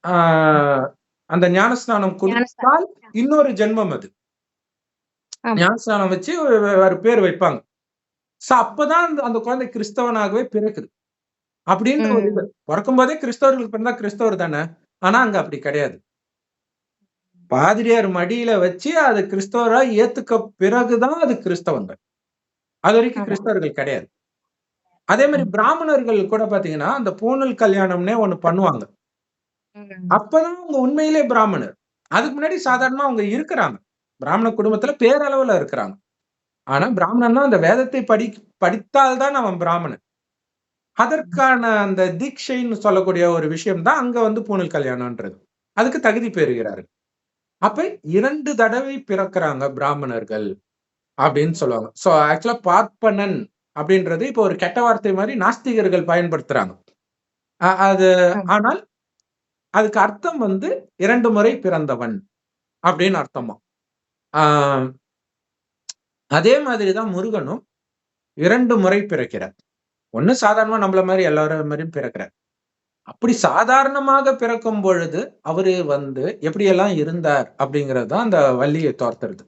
Speaker 1: ஆ அந்த ஞானஸ்நானம்
Speaker 2: ஞானஸ்தானம்.
Speaker 1: குடுத்தால் இன்னொரு ஜென்மம் அது.
Speaker 2: ஆமா.
Speaker 1: ஞானஸ்நானம் வச்சு வேற பேர் வைப்பாங்க. அப்பதான் அந்த குழந்தை கிறிஸ்தவனாகவே பிறக்குது. அப்படின்ற ஒரு இது.
Speaker 2: ம்.
Speaker 1: பொறக்கும்போதே கிறிஸ்தவர்களுக்கு பிறந்தா கிறிஸ்தவர் தானே! ஆனா அங்க அப்படி கிடையாது. பாதிரியார் மடியில வச்சு அது கிறிஸ்தவரா ஏத்துக்க பிறகு தான் அது கிறிஸ்தவங்க. அதுவரைக்கும்
Speaker 2: ஆமா.
Speaker 1: கிறிஸ்தவர்கள் கிடையாது. அதே மாரி
Speaker 2: ம்.
Speaker 1: பிராமணர்கள் கூட பார்த்தீங்கன்னா, அந்த பூணல் கல்யாணம்னே ஒண்ணு பண்ணுவாங்க.
Speaker 2: ம்.
Speaker 1: அப்பதான் அவங்க உண்மையிலே பிராமணர். அதுக்கு முன்னாடி சாதாரணமா அவங்க இருக்கிறாங்க. பிராமண குடும்பத்தில பேரளவுல இருக்கிறாங்க. ஆனா பிராமணன்னா அந்த வேதத்தை படித்தால் தான் அவன் பிராமணன். அதற்கான அந்த தீட்சைன்னு சொல்லக்கூடிய ஒரு விஷயம் தான் அங்க வந்து பூணல் கல்யாணம்ன்றது. அதுக்கு தகுதி பெறுகிறார்கள். அப்ப 2 தடவை பிறக்குறாங்க பிராமணர்கள் அப்படின்னு சொல்லுவாங்க. ஆக்சுவலா பார்ப்பனன் அப்படின்றது இப்போ ஒரு கெட்ட வார்த்தை மாரி நாஸ்திகர்கள் பயன்படுத்துறாங்க. அது
Speaker 2: ம்.
Speaker 1: ஆனால் அதுக்கு அர்த்தம் வந்து 2 முறை பிறந்தவன் அப்படின்னு அர்த்தமாம். ஆ அதே மாதிரி தான் முருகனும் 2 முறை பிறக்கிறார். ஒண்ணு சாதாரணமா நம்மள மாரி எல்லாரும் மாரியும் பிறக்கிறார். அப்படி சாதாரணமாக பிறக்கும் பொழுது அவரு எப்படியெல்லாம் இருந்தார் அப்படிங்கிறது தான் அந்த வள்ளியை தோர்த்துறது.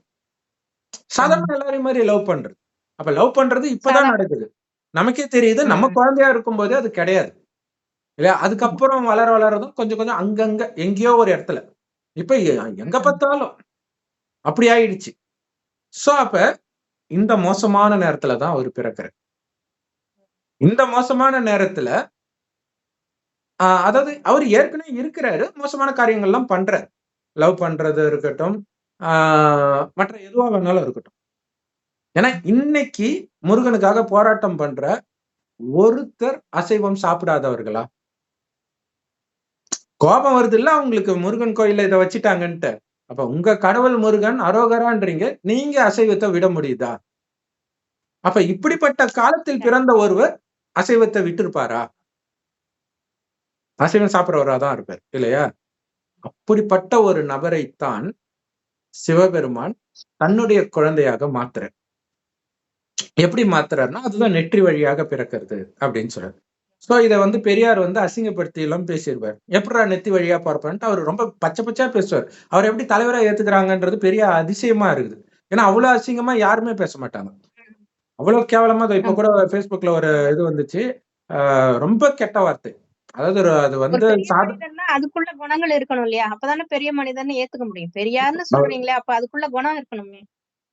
Speaker 1: சாதாரண எல்லாரையும் மாதிரி லவ் பண்றது. அப்ப லவ் பண்றது இப்பதான்
Speaker 2: சாதாரண
Speaker 1: நடக்குது. நமக்கே தெரியுது நம்ம குழந்தையா இருக்கும்போது அது கிடையாது இல்லையா? அதுக்கப்புறம் வளர வளரதும் கொஞ்சம் கொஞ்சம் அங்கங்க எங்கேயோ ஒரு இடத்துல இப்ப எங்க பார்த்தாலும் அப்படி ஆயிடுச்சு. சோ அப்ப இந்த மோசமான நேரத்துல தான் அவர் பிறக்கிறார். இந்த மோசமான நேரத்துல அதாவது அவர் ஏற்கனவே இருக்கிறாரு. மோசமான காரியங்கள்லாம் பண்றாரு. லவ் பண்றது இருக்கட்டும், மற்ற எதுவா வேணாலும் இருக்கட்டும். ஏன்னா இன்னைக்கு முருகனுக்காக போராட்டம் பண்ற ஒருத்தர் அசைவம் சாப்பிடாதவர்களா? கோபம் வருது இல்ல அவங்களுக்கு முருகன் கோயில்ல இதை வச்சுட்டாங்கன்ட்டு. அப்ப உங்க கடவுள் முருகன் அரோகரான்றீங்க, நீங்க அசைவத்தை விட முடியுதா? அப்ப இப்படிப்பட்ட காலத்தில் பிறந்த ஒருவர் அசைவத்தை விட்டிருப்பாரா? அசைவம் சாப்பிடுறவரா தான் இருப்பார் இல்லையா? அப்படிப்பட்ட ஒரு நபரைத்தான் சிவபெருமான் தன்னுடைய குழந்தையாக மாத்துறார். எப்படி மாத்துறாருன்னா அதுதான் நெற்றி வழியாக பிறக்கிறது அப்படின்னு சொல்றாரு. சோ இத பெரியார் அசிங்கப்படுத்தி எல்லாம் பேசியிருப்பார். எப்படா நெத்தி வழியா பிறப்பான்ட்டு அவர் ரொம்ப பச்சை பச்சையா பேசுவார். அவர் எப்படி தலைவரா ஏத்துக்கிறாங்கன்றது பெரிய அதிசயமா இருக்குது. ஏன்னா அவ்வளவு அசிங்கமா யாருமே பேச மாட்டாங்க. அவ்வளவு கேவலமா இப்ப கூட Facebookல ஒரு இது வந்துச்சு. ரொம்ப கெட்ட வார்த்தை. அதாவது அது
Speaker 2: ஒரு பெரிய மனிதன்னா அதுக்குள்ள குணங்கள் இருக்கணும் இல்லையா? அப்பதானே பெரிய மனிதன்னு ஏத்துக்க முடியும். பெரியார்னு சொல்றீங்களே, அப்ப அதுக்குள்ள குணம் இருக்கணுமே.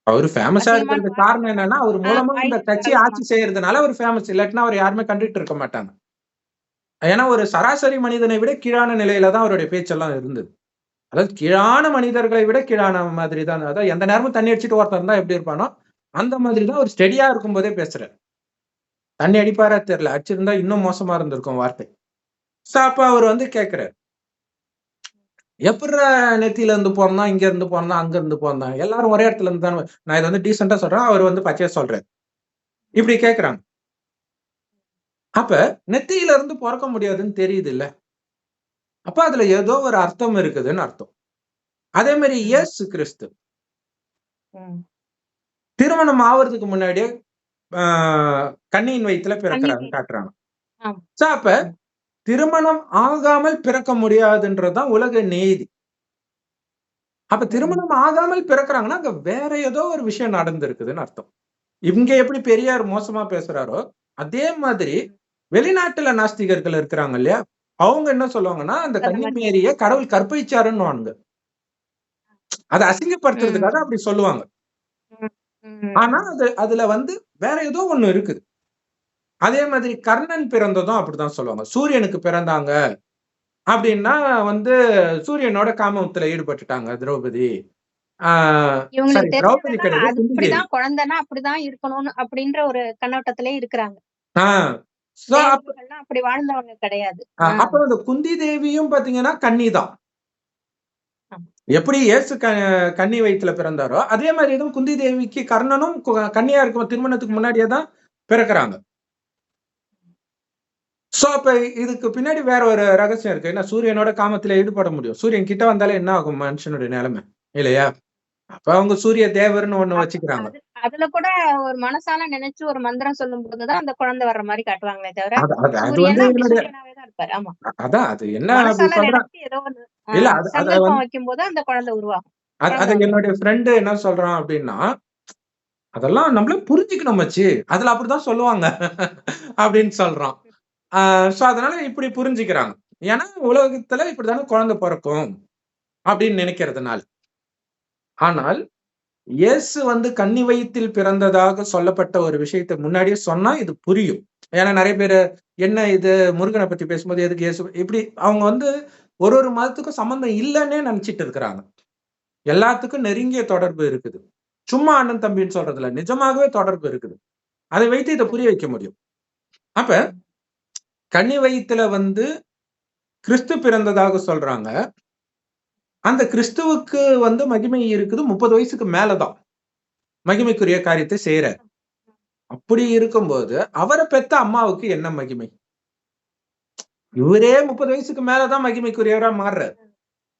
Speaker 1: அவரு ஃபேமஸா
Speaker 2: அசிங்கமான
Speaker 1: இருக்கிறதுக்கு
Speaker 2: வார்த்தை.
Speaker 1: காரணம் என்னன்னா, அவர் மூலமா இந்த கட்சி ஆட்சி செய்யறதுனால அவர் ஃபேமஸ். இல்லாட்டினா அவர் யாருமே கண்டுட்டு இருக்க மாட்டாங்க. ஏன்னா ஒரு சராசரி மனிதனை விட கீழான நிலையில தான் அவருடைய பேச்செல்லாம் இருந்தது. அதாவது கீழான மனிதர்களை விட கீழான மாதிரி தான். அதாவது எந்த நேரமும் தண்ணி அடிச்சுட்டு ஒருத்தன் இருந்தா எப்படி இருப்பானோ, அந்த மாதிரி தான் அவர் ஸ்டெடியா இருக்கும்போதே பேசுறாரு. தண்ணி அடிப்பாரா தெரியல. அடிச்சிருந்தா இன்னும் மோசமா இருந்திருக்கும் வார்த்தை. சோ அப்ப அவர் கேட்கிறாரு. எப்புட்றா நெத்தியில இருந்து பொறந்தான், இங்க இருந்து பொறந்தான், அங்க இருந்து பொறந்தான். எல்லாரும் ஒரே இடத்துல இருந்து தானே. நான் இத டீசென்ட்டா சொல்றேன். அவர் பச்சையா சொல்றாரு. இப்படி கேட்கிறாங்க. அப்ப நெத்தியில இருந்து பொறக்க முடியாதுன்னு தெரியுதுல்ல. அப்ப அதுல ஏதோ ஒரு அர்த்தம் இருக்குதுன்னு அர்த்தம். அதே மாதிரி இயேசு கிறிஸ்து திருமணம் ஆவறதுக்கு முன்னாடியே கன்னியின் வயித்துல பிறக்கிறாருன்னு காட்டுறாங்க. சோ அப்ப திருமணம் ஆகாமல் பிறக்க முடியாதுன்றதுதான் உலக நீதி. அப்ப திருமணம் ஆகாமல் பிறக்கிறாங்கன்னா அங்க வேற ஏதோ ஒரு விஷயம் நடந்திருக்குதுன்னு அர்த்தம். இங்க எப்படி பெரியார் மோசமா பேசுறாரோ அதே மாதிரி வெளிநாட்டுல நாஸ்திகர்கள் இருக்கிறாங்க இல்லையா? அவங்க என்ன சொல்லுவாங்கன்னா அந்த கன்னி மேரிய கடவுள் கற்பிச்சாருன்னு அதை அசிங்கப்படுத்துறதுக்காக அப்படி சொல்லுவாங்க. ஆனா அதுல வேற ஏதோ ஒண்ணு இருக்குது. அதே மாதிரி கர்ணன் பிறந்ததும் அப்படிதான் சொல்லுவாங்க. சூரியனுக்கு பிறந்தாங்க அப்படின்னா சூரியனோட காமத்துல ஈடுபட்டுட்டாங்க திரௌபதி. திரௌபதி கிடையாது,
Speaker 2: அப்படிதான் குழந்தைன்னா அப்படிதான் இருக்கணும்னு அப்படின்ற ஒரு கண்ணோட்டத்திலே இருக்கிறாங்க. அப்படி வாழ்ந்தவங்க கிடையாது.
Speaker 1: அப்ப அந்த குந்தி தேவியும் பாத்தீங்கன்னா கன்னிதான். எப்படி இயேசு கன்னி வயித்துல பிறந்தாரோ அதே மாதிரி தான் குந்தி தேவிக்கு கர்ணனும் கன்னியா இருக்கும் திருமணத்துக்கு முன்னாடியே தான் பிறக்கிறாங்க. சோ அப்ப இதுக்கு பின்னாடி வேற ஒரு ரகசியம் இருக்கு. ஏன்னா சூரியனோட காமத்துல ஈடுபட முடியும். சூரியன் கிட்ட வந்தாலே என்ன ஆகும் மனுஷனுடைய நிலைமை இல்லையா? அப்ப அவங்க சூரிய தேவர்னு ஒண்ணு வச்சுக்கிறாங்க.
Speaker 2: அதுல கூட ஒரு மனசால நினைச்சு ஒரு மந்திரம் சொல்லும் போதுதான் அந்த குழந்தை வர்ற மாதிரி காட்டுவாங்களே தவிர
Speaker 1: அதான் அது என்ன இல்ல
Speaker 2: வைக்கும் போது அந்த குழந்தை உருவாகும்.
Speaker 1: அது என்னுடைய ஃப்ரெண்டு என்ன சொல்றான் அப்படின்னா, அதெல்லாம் நம்மள புரிஞ்சுக்கணும் மச்சி, அதுல அப்படிதான் சொல்லுவாங்க அப்படின்னு சொல்றான். சோ அதனால இப்படி புரிஞ்சுக்கிறாங்க. ஏன்னா உலகத்துல இப்படித்தானே குழந்தை பிறக்கும் அப்படின்னு நினைக்கிறதுனால. ஆனால் இயேசு கன்னி வயிற்றில் பிறந்ததாக சொல்லப்பட்ட ஒரு விஷயத்தை முன்னாடியே சொன்னா இது புரியும். ஏன்னா நிறைய பேரு என்ன இது முருகனை பத்தி பேசும்போது எதுக்கு இயேசு இப்படி அவங்க ஒரு மதத்துக்கும் சம்பந்தம் இல்லைன்னே நினைச்சிட்டு இருக்கிறாங்க. எல்லாத்துக்கும் நெருங்கிய தொடர்பு இருக்குது. சும்மா அண்ணன் தம்பின்னு சொல்றதுல நிஜமாகவே தொடர்பு இருக்குது. அதை வைத்து இதை புரிய வைக்க முடியும். அப்ப கன்னி வயித்துல கிறிஸ்து பிறந்ததாக சொல்றாங்க. அந்த கிறிஸ்துவுக்கு மகிமை இருக்குது. 30 வயசுக்கு மேலதான் மகிமைக்குரிய காரியத்தை செய்யறார். அப்படி இருக்கும்போது அவரை பெத்த அம்மாவுக்கு என்ன மகிமை? இவரே 30 வயசுக்கு மேலதான் மகிமைக்குரியவரா மாறுறாரு.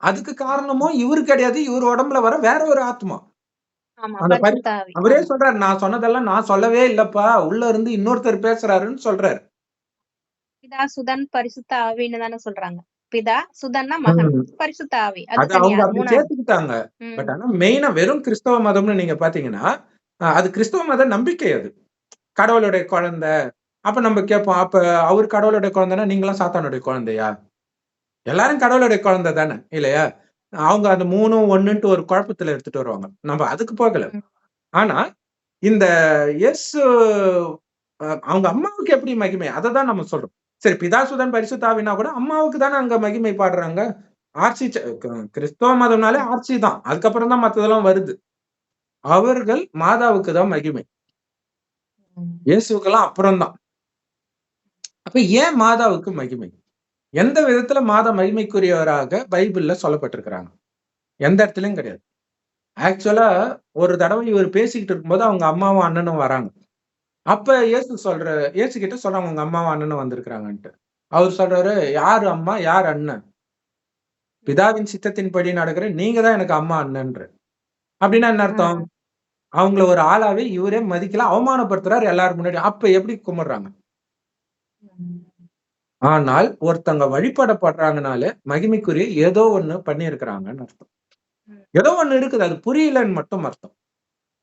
Speaker 1: அதுக்கு காரணமும் இவரு கிடையாது. இவர் உடம்புல வர வேற ஒரு ஆத்மா. அவரே சொல்றாரு, நான் சொன்னதெல்லாம் நான் சொல்லவே இல்லப்பா, உள்ள இருந்து இன்னொருத்தர் பேசுறாருன்னு சொல்றாரு.
Speaker 2: பிதா, சுதன், பரிசுத்த ஆவின்னு தானே சொல்றாங்க. பிதா, சுதன்னா மகன்,
Speaker 1: ம்.
Speaker 2: பரிசுத்த ஆவி. அது
Speaker 1: அது
Speaker 2: தனியா,
Speaker 1: அவங்க
Speaker 2: அது
Speaker 1: அப்படி
Speaker 2: 3வது.
Speaker 1: சேர்த்துக்கிட்டாங்க.
Speaker 2: ம்.
Speaker 1: பட் ஆனா மெயினா வெறும் கிறிஸ்தவ மதம்னு நீங்க பாத்தீங்கன்னா, அது கிறிஸ்தவ மத நம்பிக்கை அது. கடவுளுடைய குழந்தை. அப்ப நம்ம கேட்போம், அப்ப அவர் கடவுளுடைய குழந்தைன்னா, நீங்கலாம் சாத்தானுடைய குழந்தையா? எல்லாரும் கடவுளுடைய குழந்தை தானே, இல்லையா? அவங்க அந்த 3ம் 1ன்ட்டு ஒரு குழப்பத்துல எடுத்துட்டு வருவாங்க. நம்ம அதுக்கு போகல.
Speaker 2: ம்.
Speaker 1: ஆனா, இந்த இயேசு அவங்க அம்மாவுக்கு எப்படி மகிமை? அததான் நம்ம சொல்றோம். சரி, பிதா, சுதன், பரிசுத்த ஆவின்னா கூட அம்மாவுக்கு தானே அங்க மகிமை பாடுறாங்க. ஆர்ச்சி கிறிஸ்தவ மதம்னாலே ஆர்ச்சி தான். அதுக்கப்புறம் தான் மத்ததெல்லாம் வருது. அவர்கள் மாதாவுக்கு தான் மகிமை.
Speaker 2: ம்.
Speaker 1: இயேசுவுக்கெல்லாம் அப்புறம் தான். அப்ப ஏன் மாதாவுக்கு மகிமை? எந்த விதத்துல மாதா மகிமைக்குரியவராக பைபிள்ல சொல்லப்பட்டிருக்கிறாங்க? எந்த இடத்துலயும் கிடையாது. ஆக்சுவலா ஒரு தடவை இவர் பேசிக்கிட்டு இருக்கும்போது அவங்க அம்மாவும், அண்ணனும் வராங்க. அப்ப இயேசு கிட்ட சொல்றாங்க, உங்க அம்மாவும், அண்ணனும் வந்திருக்கிறாங்கன்ட்டு. அவர் சொல்றாரு, யாரு அம்மா? யார் அண்ணன்? பிதாவின் சித்தத்தின்படி நடக்கிற நீங்க தான் எனக்கு அம்மா, அண்ணன்ற. அப்படின்னா என்ன அர்த்தம்?
Speaker 2: ம்.
Speaker 1: அவங்கள ஒரு ஆளாவே இவரே மதிக்கல, அவமானப்படுத்துறாரு எல்லாரும் முன்னாடி. அப்ப எப்படி கும்பிடுறாங்க?
Speaker 2: ம்.
Speaker 1: ஆனால் ஒருத்தங்க வழிபடப்படுறாங்கனாலே மகிமைக்குரிய ஏதோ ஒண்ணு பண்ணியிருக்கிறாங்கன்னு அர்த்தம்.
Speaker 2: ம்.
Speaker 1: ஏதோ ஒண்ணு இருக்குது. அது புரியலன்னு மட்டும் அர்த்தம்.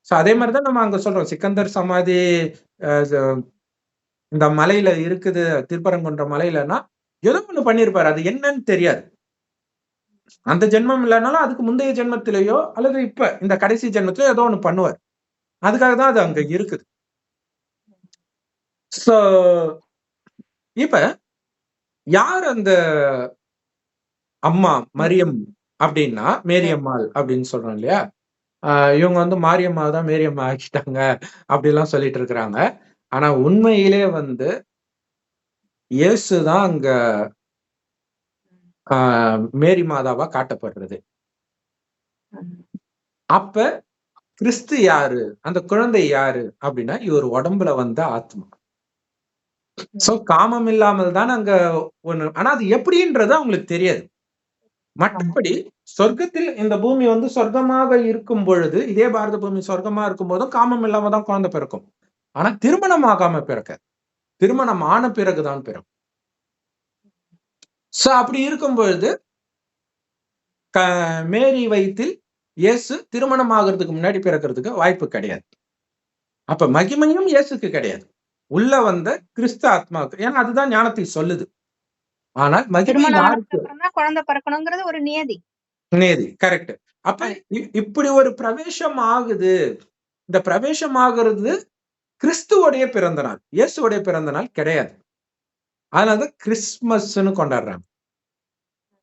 Speaker 1: சோ அதே மாரி தான் நம்ம அங்க சொல்றோம். சிக்கந்தர் சமாதி அ ச இந்த மலையில இருக்குது, திருப்பரங்குன்ற மலையிலன்னா, ஏதோ ஒண்ணு பண்ணியிருப்பாரு. அது என்னன்னு தெரியாது. அந்த ஜென்மம் இல்லனாலும் அதுக்கு முந்தைய ஜென்மத்திலேயோ, அல்லது இப்ப இந்த கடைசி ஜென்மத்திலயோ ஏதோ ஒண்ணு பண்ணுவாரு. அதுக்காக தான் அது அங்க இருக்குது. சோ இப்ப யார் அந்த அம்மா மரியம் அப்டின்னா, மேரி அம்மாள் அப்டின்னு சொல்றோம் இல்லையா? இவங்க வந்து மாரியம்மாவ தான் மேரியம்மா ஆக்கிட்டாங்க அப்டிலாம் சொல்லிட்டு இருக்கிறாங்க. ஆனா உண்மையிலே வந்து இயேசு தான் அங்க ஆ மேரி மாதாவா காட்டப்படுறது.
Speaker 2: ம்.
Speaker 1: அப்ப கிறிஸ்து யாரு? அந்த குழந்தை யாரு? அப்டின்னா, இவர் உடம்புல வந்த ஆத்மா. சோ
Speaker 2: ம்.
Speaker 1: காமம் இல்லாமல் தான் அங்க ஒண்ணு. ஆனா அது எப்படின்றது அவங்களுக்கு தெரியாது.
Speaker 2: ஆமா.
Speaker 1: மற்றபடி சொர்க்கத்தில் இந்த பூமி வந்து சொர்க்கமாக இருக்கும் பொழுது, இதே பாரத பூமி சொர்க்கமா இருக்கும்போதும் காமம் இல்லாம தான் குழந்தை பிறக்கும். ஆனா திருமணம் ஆகாம பிறக்காது. திருமணம் ஆன பிறகு தான் பிறக்கும். சோ அப்படி இருக்கும் பொழுது, க மேரி வயித்தில் இயேசு திருமணம் ஆகுறதுக்கு முன்னாடி பிறக்கறதுக்கு வாய்ப்பு கிடையாது. அப்ப மகிமையும் இயேசுக்கு கிடையாது. உள்ள வந்த கிறிஸ்து ஆத்மாவுக்கு. ஏன்னா அதுதான் ஞானத்தை சொல்லுது. ஆனால் மகிமை
Speaker 2: திருமணம் ஆனதுக்கு
Speaker 1: யாருக்கு?
Speaker 2: அப்புறம் தான் குழந்தை பிறக்கணுங்கிறது ஒரு நியதி.
Speaker 1: நேதி. கரெக்ட். அப்ப இப்படி ஒரு பிரவேசம் ஆகுது. இந்த பிரவேசம் ஆகுறது கிறிஸ்துவோடைய பிறந்த நாள். இயேசுவோடைய பிறந்த நாள் கிடையாது. அதனால தான் கிறிஸ்மஸ்ன்னு கொண்டாடுறாங்க.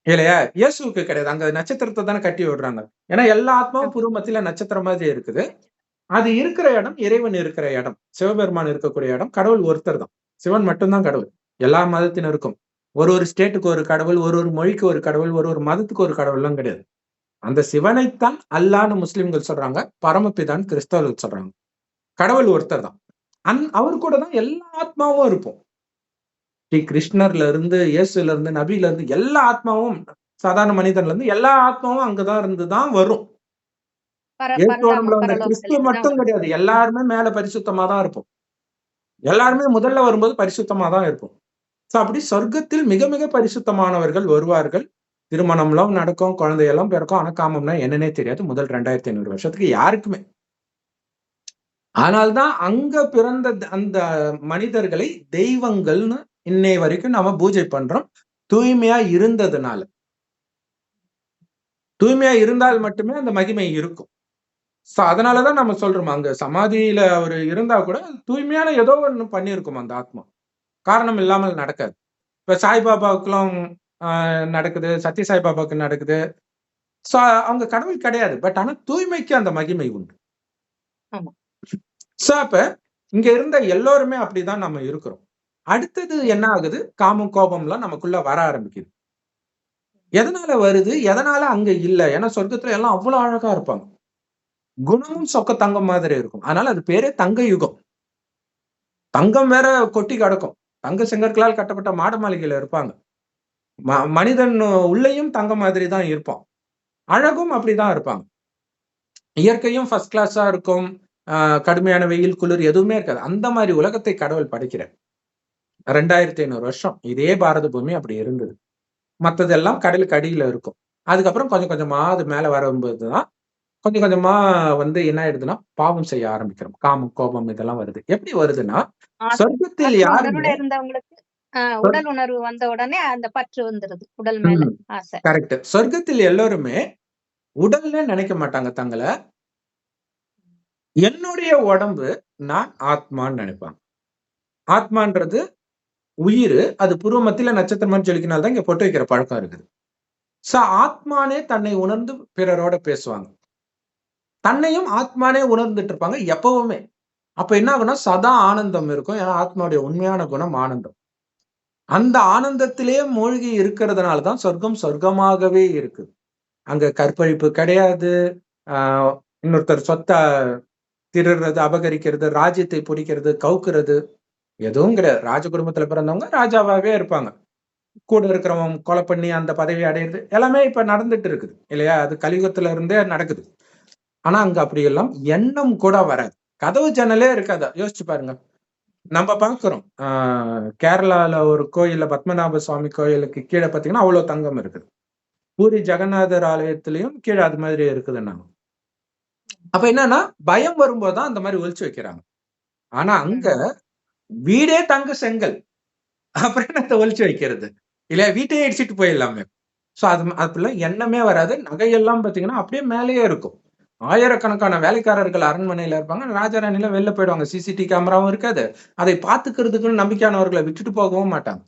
Speaker 1: இல்லையா? இயேசுவுக்கு கிடையாது. அங்க நட்சத்திரத்த தானே கட்டி விடுறாங்க. ஏன்னா எல்லா ஆத்மாவும் புரு மத்தியில நட்சத்திரம் மாதிரி இருக்குது. அது இருக்கிற இடம் இறைவன் இருக்கிற இடம். சிவபெருமான் இருக்கக்கூடிய இடம். கடவுள் ஒருத்தர் தான். சிவன் மட்டும் தான் கடவுள். எல்லா மதத்தினருக்கும். ஒரு ஒரு ஸ்டேட்டுக்கு ஒரு கடவுள், ஒரு ஒரு மொழிக்கு ஒரு கடவுள், ஒரு ஒரு மதத்துக்கு ஒரு கடவுள்லாம் கிடையாது. அந்த சிவனைத்தான் அல்லான்னு முஸ்லிம்கள் சொல்றாங்க. பரமபிதான்னு கிறிஸ்தவர்கள் சொல்றாங்க. கடவுள் ஒருத்தர் தான். அவரு கூட தான் எல்லா ஆத்மாவும் இருக்கும். ஸ்ரீ கிருஷ்ணர்ல இருந்து, இயேசுல இருந்து, நபியில இருந்து எல்லா ஆத்மாவும் சாதாரண மனிதன்ல இருந்து எல்லா ஆத்மாவும் அங்கதான் இருந்து தான் வரும். இயேசு உடம்புல
Speaker 2: பரந்தாமன்
Speaker 1: வந்த
Speaker 2: பரலோகத்துல
Speaker 1: கிறிஸ்து
Speaker 2: இருந்து தான்
Speaker 1: மட்டும்
Speaker 2: வரும்.
Speaker 1: கிடையாது. எல்லாருமே மேல பரிசுத்தமா தான் இருப்போம். எல்லாருமே முதல்ல வரும்போது பரிசுத்தமா தான் இருப்போம். சோ அப்படி சொர்க்கத்தில் மிக மிக பரிசுத்தமானவர்கள் வருவார்கள். திருமணம்லாம் நடக்கும், குழந்தையெல்லாம் பிறக்கும். ஆனா காமம்னா என்னன்னே தெரியாது. முதல் 2500 வருஷத்துக்கு யாருக்குமே. ஆனால் தான் அங்க பிறந்த அந்த மனிதர்களை தெய்வங்கள்னு இன்னை வரைக்கும் நாம பூஜை பண்றோம். தூய்மையா இருந்ததுனால. தூய்மையா இருந்தால் மட்டுமே அந்த மகிமை இருக்கும். சோ அதனால தான் நம்ம சொல்றோம். அங்க சமாதியில அவரு இருந்தா கூட தூய்மையான ஏதோ ஒண்ணு பண்ணியிருக்கும் அந்த ஆத்மா. காரணம் இல்லாமல் நடக்காது. இப்ப சாய்பாபாவுக்குலாம் நடக்குது. சத்ய சாய்பாபாவுக்கு நடக்குது. சோ அவங்க கடவுள் கிடையாது. பட் ஆனா தூய்மைக்கு அந்த மகிமை உண்டு.
Speaker 2: ஆமா.
Speaker 1: சோ அப்ப இங்க இருந்த எல்லோருமே அப்படிதான் நம்ம இருக்கிறோம். அடுத்தது என்ன ஆகுது? காமம், கோபம்லாம் நமக்குள்ள வர ஆரம்பிக்குது. எதனால வருது? எதனால அங்க இல்ல? ஏன்னா சொர்க்கத்துல எல்லாம் அவ்வளோ அழகா இருப்பாங்க. குணமும் சொக்க தங்கம் மாதிரி இருக்கும். அதனால அது பேரே தங்க யுகம். தங்கம் வேற கொட்டி கிடக்கும். தங்க செங்கற்களால் கட்டப்பட்ட மாட மாளிகையில இருப்பாங்க. மனிதன் உள்ளேயும் தங்கம் மாதிரி தான் இருப்பான். அழகும் அப்படிதான் இருப்பாங்க. இயற்கையும் ஃபர்ஸ்ட் கிளாஸா இருக்கும். கடுமையான வெயில், குளிர் எதுவுமே இருக்காது. அந்த மாரி உலகத்தை கடவுள் படைக்கிறார். 2500 வருஷம் இதே பாரத பூமி அப்படி இருந்தது. மத்ததெல்லாம் கடலுக்கு அடியில இருக்கும். அதுக்கப்புறம் கொஞ்சம் கொஞ்சமா அது மேல வரும்போதுதான் கொஞ்சம் கொஞ்சமா என்ன ஆயிடுதுன்னா, பாவம் செய்ய ஆரம்பிக்கிறோம். காமம், கோபம் இதெல்லாம் வருது. எப்படி வருதுன்னா,
Speaker 2: ஆத்
Speaker 1: சொர்க்கத்தில்
Speaker 2: ஆத்ம
Speaker 1: யாருமே
Speaker 2: உணர்வுல இருந்தவங்களுக்கு
Speaker 1: சொர்
Speaker 2: உடல் உணர்வு வந்த உடனே அந்த பற்று வந்துருது. உடல் மேல
Speaker 1: ம்.
Speaker 2: ஆசை.
Speaker 1: கரெக்ட். சொர்க்கத்தில் எல்லோருமே உடல்னே நினைக்க மாட்டாங்க தங்கள. என்னுடைய உடம்பு, நான் ஆத்மான்னு நினைப்பாங்க. ஆத்மான்றது உயிரு. அது புருவ மத்தியில நட்சத்திரம் மாரி ஜொலிக்கிறனால தான் இங்க பொட்டு வைக்கிற பழக்கம் இருக்குது. ஆத்மானே தன்னை உணர்ந்து பிறரோட பேசுவாங்க. தன்னையும் ஆத்மானே உணர்ந்துட்டு இருப்பாங்க எப்பவுமே. அப்ப என்ன ஆகும்னா, சதா ஆனந்தம் இருக்கும். ஏன்னா ஆத்மாவுடைய உண்மையான குணம் ஆனந்தம். அந்த ஆனந்தத்திலேயே மூழ்கி இருக்கிறதுனால தான் சொர்க்கம் சொர்க்கமாகவே இருக்கு. அங்க கற்பழிப்பு கிடையாது. ஆ இன்னொருத்தர் சொத்த திருடுறது, அபகரிக்கிறது, ராஜ்யத்தை பிடிக்கிறது, கவுக்குறது எதுவும் கிடையாது. ராஜ குடும்பத்துல பிறந்தவங்க ராஜாவாவே இருப்பாங்க. கூட இருக்கிறவன் கொலை பண்ணி அந்த பதவி அடையிறது எல்லாமே இப்ப நடந்துட்டு இருக்குது. இல்லையா? அது கலியுகத்துல இருந்தே நடக்குது. ஆனா அங்க அப்படியெல்லாம் எண்ணம் கூட வராது. கதவு ஜன்னலே இருக்காது. யோசிச்சு பாருங்க. நம்ம பார்க்கிறோம். கேரளால ஒரு கோயில்ல பத்மநாப சுவாமி கோயிலுக்கு கீழ பார்த்தீங்கன்னா, அவ்ளோ தங்கம் இருக்குது. பூரி ஜெகநாதர் ஆலயத்திலயும் கீழ அது மாதிரி இருக்குதுன்னாங்க. அப்ப என்னன்னா, பயம் வரும்போது தான் அந்த மாரி ஒளிச்சு வைக்கிறாங்க. ஆனா அங்க வீடே தங்க செங்கல். அப்புறம் என்னத்த ஒளிச்சு வைக்கிறது? இல்லையா? வீட்டையே இடிச்சிட்டு போயிடலாமே. அப்படிலாம் எண்ணமே வராது. நகையெல்லாம் பார்த்தீங்கன்னா, அப்படியே மேலேயே இருக்கும். ஆயிரக்கணக்கான வேலைக்காரர்கள் அரண்மனையில இருப்பாங்க. ராஜா, ராணிலாம் வெளில போயிடுவாங்க. சிசிடிவி கேமராவும் இருக்காது. அதை பார்த்துக்கிறதுக்குன்னு நம்பிக்கையானவர்கள விட்டுட்டு போகவும் மாட்டாங்க.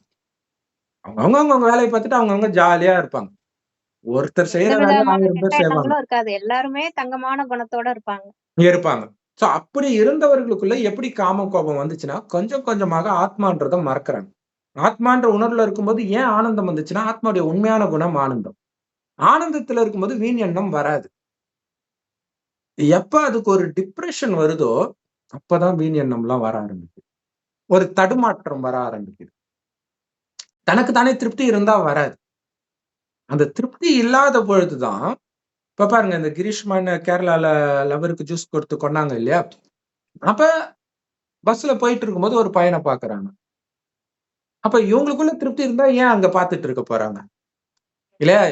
Speaker 1: அவங்கவங்க வேலைய பார்த்துட்டு அவங்கவங்க ஜாலியா இருப்பாங்க. ஒருத்தர் செய்யற
Speaker 2: எந்த
Speaker 1: வேலைய
Speaker 2: விதமான
Speaker 1: 1000
Speaker 2: கெட்ட
Speaker 1: பேர் செய்வாங்க.
Speaker 2: எண்ணங்களும் இருக்காது. எல்லாருமே தங்கமான குணத்தோட இருப்பாங்க.
Speaker 1: இருப்பாங்க. அப்படி இருந்தவர்களுக்குள்ள எப்படி காமம், கோபம் வந்துச்சுன்னா, கொஞ்சம் கொஞ்சமாக ஆத்மான்றத மறக்குறாங்க. ஆத்மான்ற உணர்வுல இருக்கும்போது ஏன் ஆனந்தம் வந்துச்சுன்னா, ஆத்மாவுடைய உண்மையான குணம் ஆனந்தம். ஆனந்தத்துல இருக்கும்போது வீண் எண்ணம் வராது. எப்ப அதுக்கு ஒரு டிப்ரஷன் வருதோ, அப்பதான் வீண் எண்ணம்லாம் வர ஆரம்பிக்குது. ஒரு தடுமாற்றம் வர ஆரம்பிக்குது. தனக்கு தானே திருப்தி இருந்தா வராது. அந்த திருப்தி இல்லாத பொழுது தான் இப்ப பாருங்க இந்த கிரீஷ்மான்னு கேரளால லவருக்கு ஜூஸ் கொடுத்து கொன்னாங்க இல்லையா? அப்ப பஸ்ல போயிட்டு இருக்கும்போது ஒரு பையன பாக்குறாங்க. அப்ப இவங்களுக்குள்ள திருப்தி இருந்தா ஏன் அங்க பாத்துட்டு இருக்க போறாங்க? இல்லையா?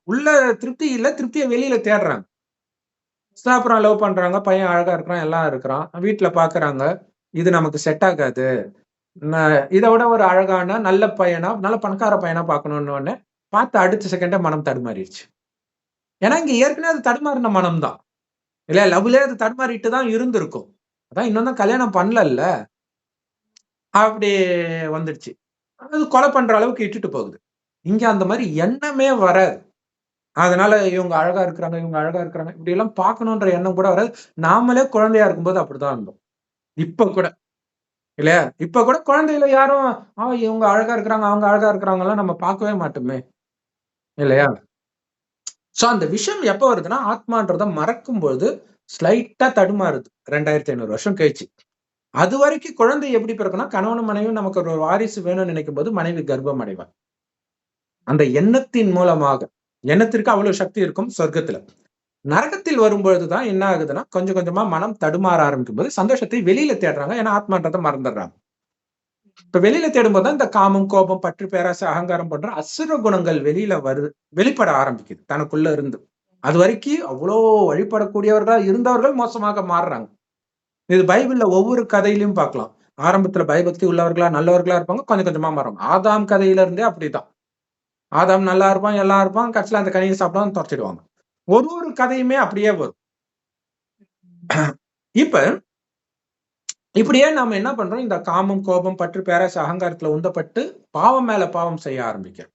Speaker 1: உள்ள திருப்தி இல்ல, திருப்திய வெளியில தேடுறாங்க. அப்புறம் லவ் பண்றாங்க. பையன் அழகா இருக்கிறான், எல்லாம் இருக்கிறான். வீட்ல பாக்குறாங்க. இது நமக்கு செட் ஆகாது. இத விட ஒரு அழகான, நல்ல பையனா, நல்ல பணக்கார பையனா பார்க்கணும்னோனே, பார்த்த அடுத்த செகண்டே மனம் தடுமாறிருச்சு. ஏன்னா, இங்க ஏற்கனவே அது தடுமாறின மனம் தான். இல்லையா? லவ்லயே அது தடுமாறிட்டு தான் இருந்திருக்கும். அதான் இன்னும் தான் கல்யாணம் பண்ணலல்ல. அப்படி வந்துடுச்சு. அது கொலை பண்ற அளவுக்கு இட்டுட்டு போகுது. இங்க அந்த மாரி எண்ணமே வராது. அதனால இவங்க அழகா இருக்கிறாங்க, இவங்க அழகா இருக்கிறாங்க. இப்படியெல்லாம் பார்க்கணுன்ற எண்ணம் கூட வராது. நாமளே குழந்தையா இருக்கும்போது அப்படிதான் இருந்தோம். இப்ப கூட. இல்லையா? இப்ப கூட குழந்தையில யாரும், இவங்க அழகா இருக்கிறாங்க, அவங்க அழகா இருக்கிறாங்கலாம் நம்ம பார்க்கவே மாட்டோமே! இல்லையா? அந்த விஷயம் எப்ப வருதுன்னா, ஆத்மான்றத மறக்கும்பொழுது ஸ்லைட்டா தடுமாறுது. 2500 வருஷம் கழிச்சு. அதுவரைக்கும் குழந்தை எப்படி பிறக்கும்னா, கணவனும் மனைவியும் நமக்கு ஒரு வாரிசு வேணும்னு நினைக்கும்போது மனைவி கர்ப்பம் அடைவார். அந்த எண்ணத்தின் மூலமாக. எண்ணத்திற்கு அவ்வளவு சக்தி இருக்கும் சொர்க்கத்துல. நரகத்தில் வரும்பொழுது தான் என்ன ஆகுதுன்னா, கொஞ்சம் கொஞ்சமா மனம் தடுமாற ஆரம்பிக்கும்போது சந்தோஷத்தை வெளியில தேடுறாங்க. ஏன்னா ஆத்மான்றத மறந்துடுறாங்க. இப்ப வெளியில தேடும்போது தான் இந்த காமம், கோபம், பற்று, பேராசை, அகங்காரம் போன்ற அசுர குணங்கள் வெளிப்பட ஆரம்பிக்குது தனக்குள்ள இருந்து. அதுவரைக்கும் அவ்ளோ வழிபடக்கூடியவர்களா இருந்தவர்கள் மோசமாக மாறுறாங்க. இது பைபிள்ல ஒவ்வொரு கதையிலயும் பார்க்கலாம். ஆரம்பத்துல பயபக்தி உள்ளவர்களா, நல்லவர்களா இருப்பாங்க. கொஞ்சம் கொஞ்சமா மாறுவாங்க. ஆதாம் கதையில இருந்தே அப்படிதான். ஆதாம் நல்லா இருப்பான், எல்லாம் இருப்பான். கடைசில அந்த கனிய சாப்பிடாம தொரத்திடுவாங்க. ஒரு ஒரு கதையுமே அப்படியே வரும். இப்ப இப்படியே நாம என்ன பண்றோம்? இந்த காமம், கோபம், பற்று, பேராசை, அகங்காரத்துல உந்தப்பட்டு பாவம் மேல பாவம் செய்ய ஆரம்பிக்கிறோம்.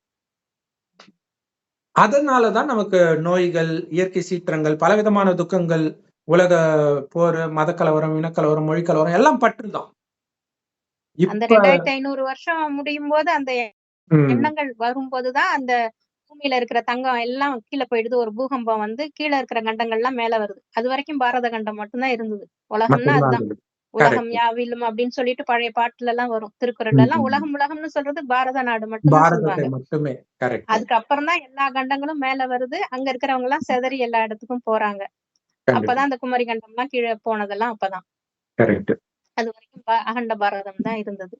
Speaker 1: அதனால தான் நமக்கு நோய்கள், இயற்கை சீற்றங்கள், பலவிதமான துக்கங்கள், உலக போரு, மதக்கலவரம், இனக்கலவரம், மொழி கலவரம் எல்லாம் பற்று தான்.
Speaker 2: அந்த
Speaker 1: இப்ப
Speaker 2: 2500 வருஷம் முடியும்போது அந்த
Speaker 1: ம்.
Speaker 2: எண்ணங்கள் வரும்போது தான் அந்த பூமியில இருக்கிற தங்கம் எல்லாம் கீழ போயிடுது. ஒரு பூகம்பம் வந்து கீழ இருக்கிற கண்டங்கள்லாம் மேல வருது. அதுவரைக்கும் பாரத கண்டம் மட்டும் தான் இருந்தது. உலகம்னா
Speaker 1: மட்டும் தான்
Speaker 2: அதுதான்.
Speaker 1: இருக்குது.
Speaker 2: உலகம்
Speaker 1: கரெக்ட்.
Speaker 2: யாவிலும் அப்படின்னு சொல்லிட்டு பழைய பாட்டுலலாம் வரும். திருக்குறள்ல எல்லாம்
Speaker 1: ம்.
Speaker 2: உலகம் உலகம்னு சொல்றது பாரத நாடு மட்டும் தான்
Speaker 1: பாரதத்தை
Speaker 2: சொல்லுவாங்க.
Speaker 1: மட்டுமே. கரெக்ட்.
Speaker 2: அதுக்கப்புறம் தான் எல்லா கண்டங்களும் மேல வருது. அங்க இருக்கிறவங்க எல்லாம் சிதறி எல்லா இடத்துக்கும் போறாங்க.
Speaker 1: கண்டிப்பா.
Speaker 2: அப்பதான் அந்த குமரி கண்டம்லாம் கீழ போனதெல்லாம் அப்பதான்.
Speaker 1: கரெக்ட்.
Speaker 2: அதுவரைக்கும் அகண்ட பாரதம் தான் இருந்தது.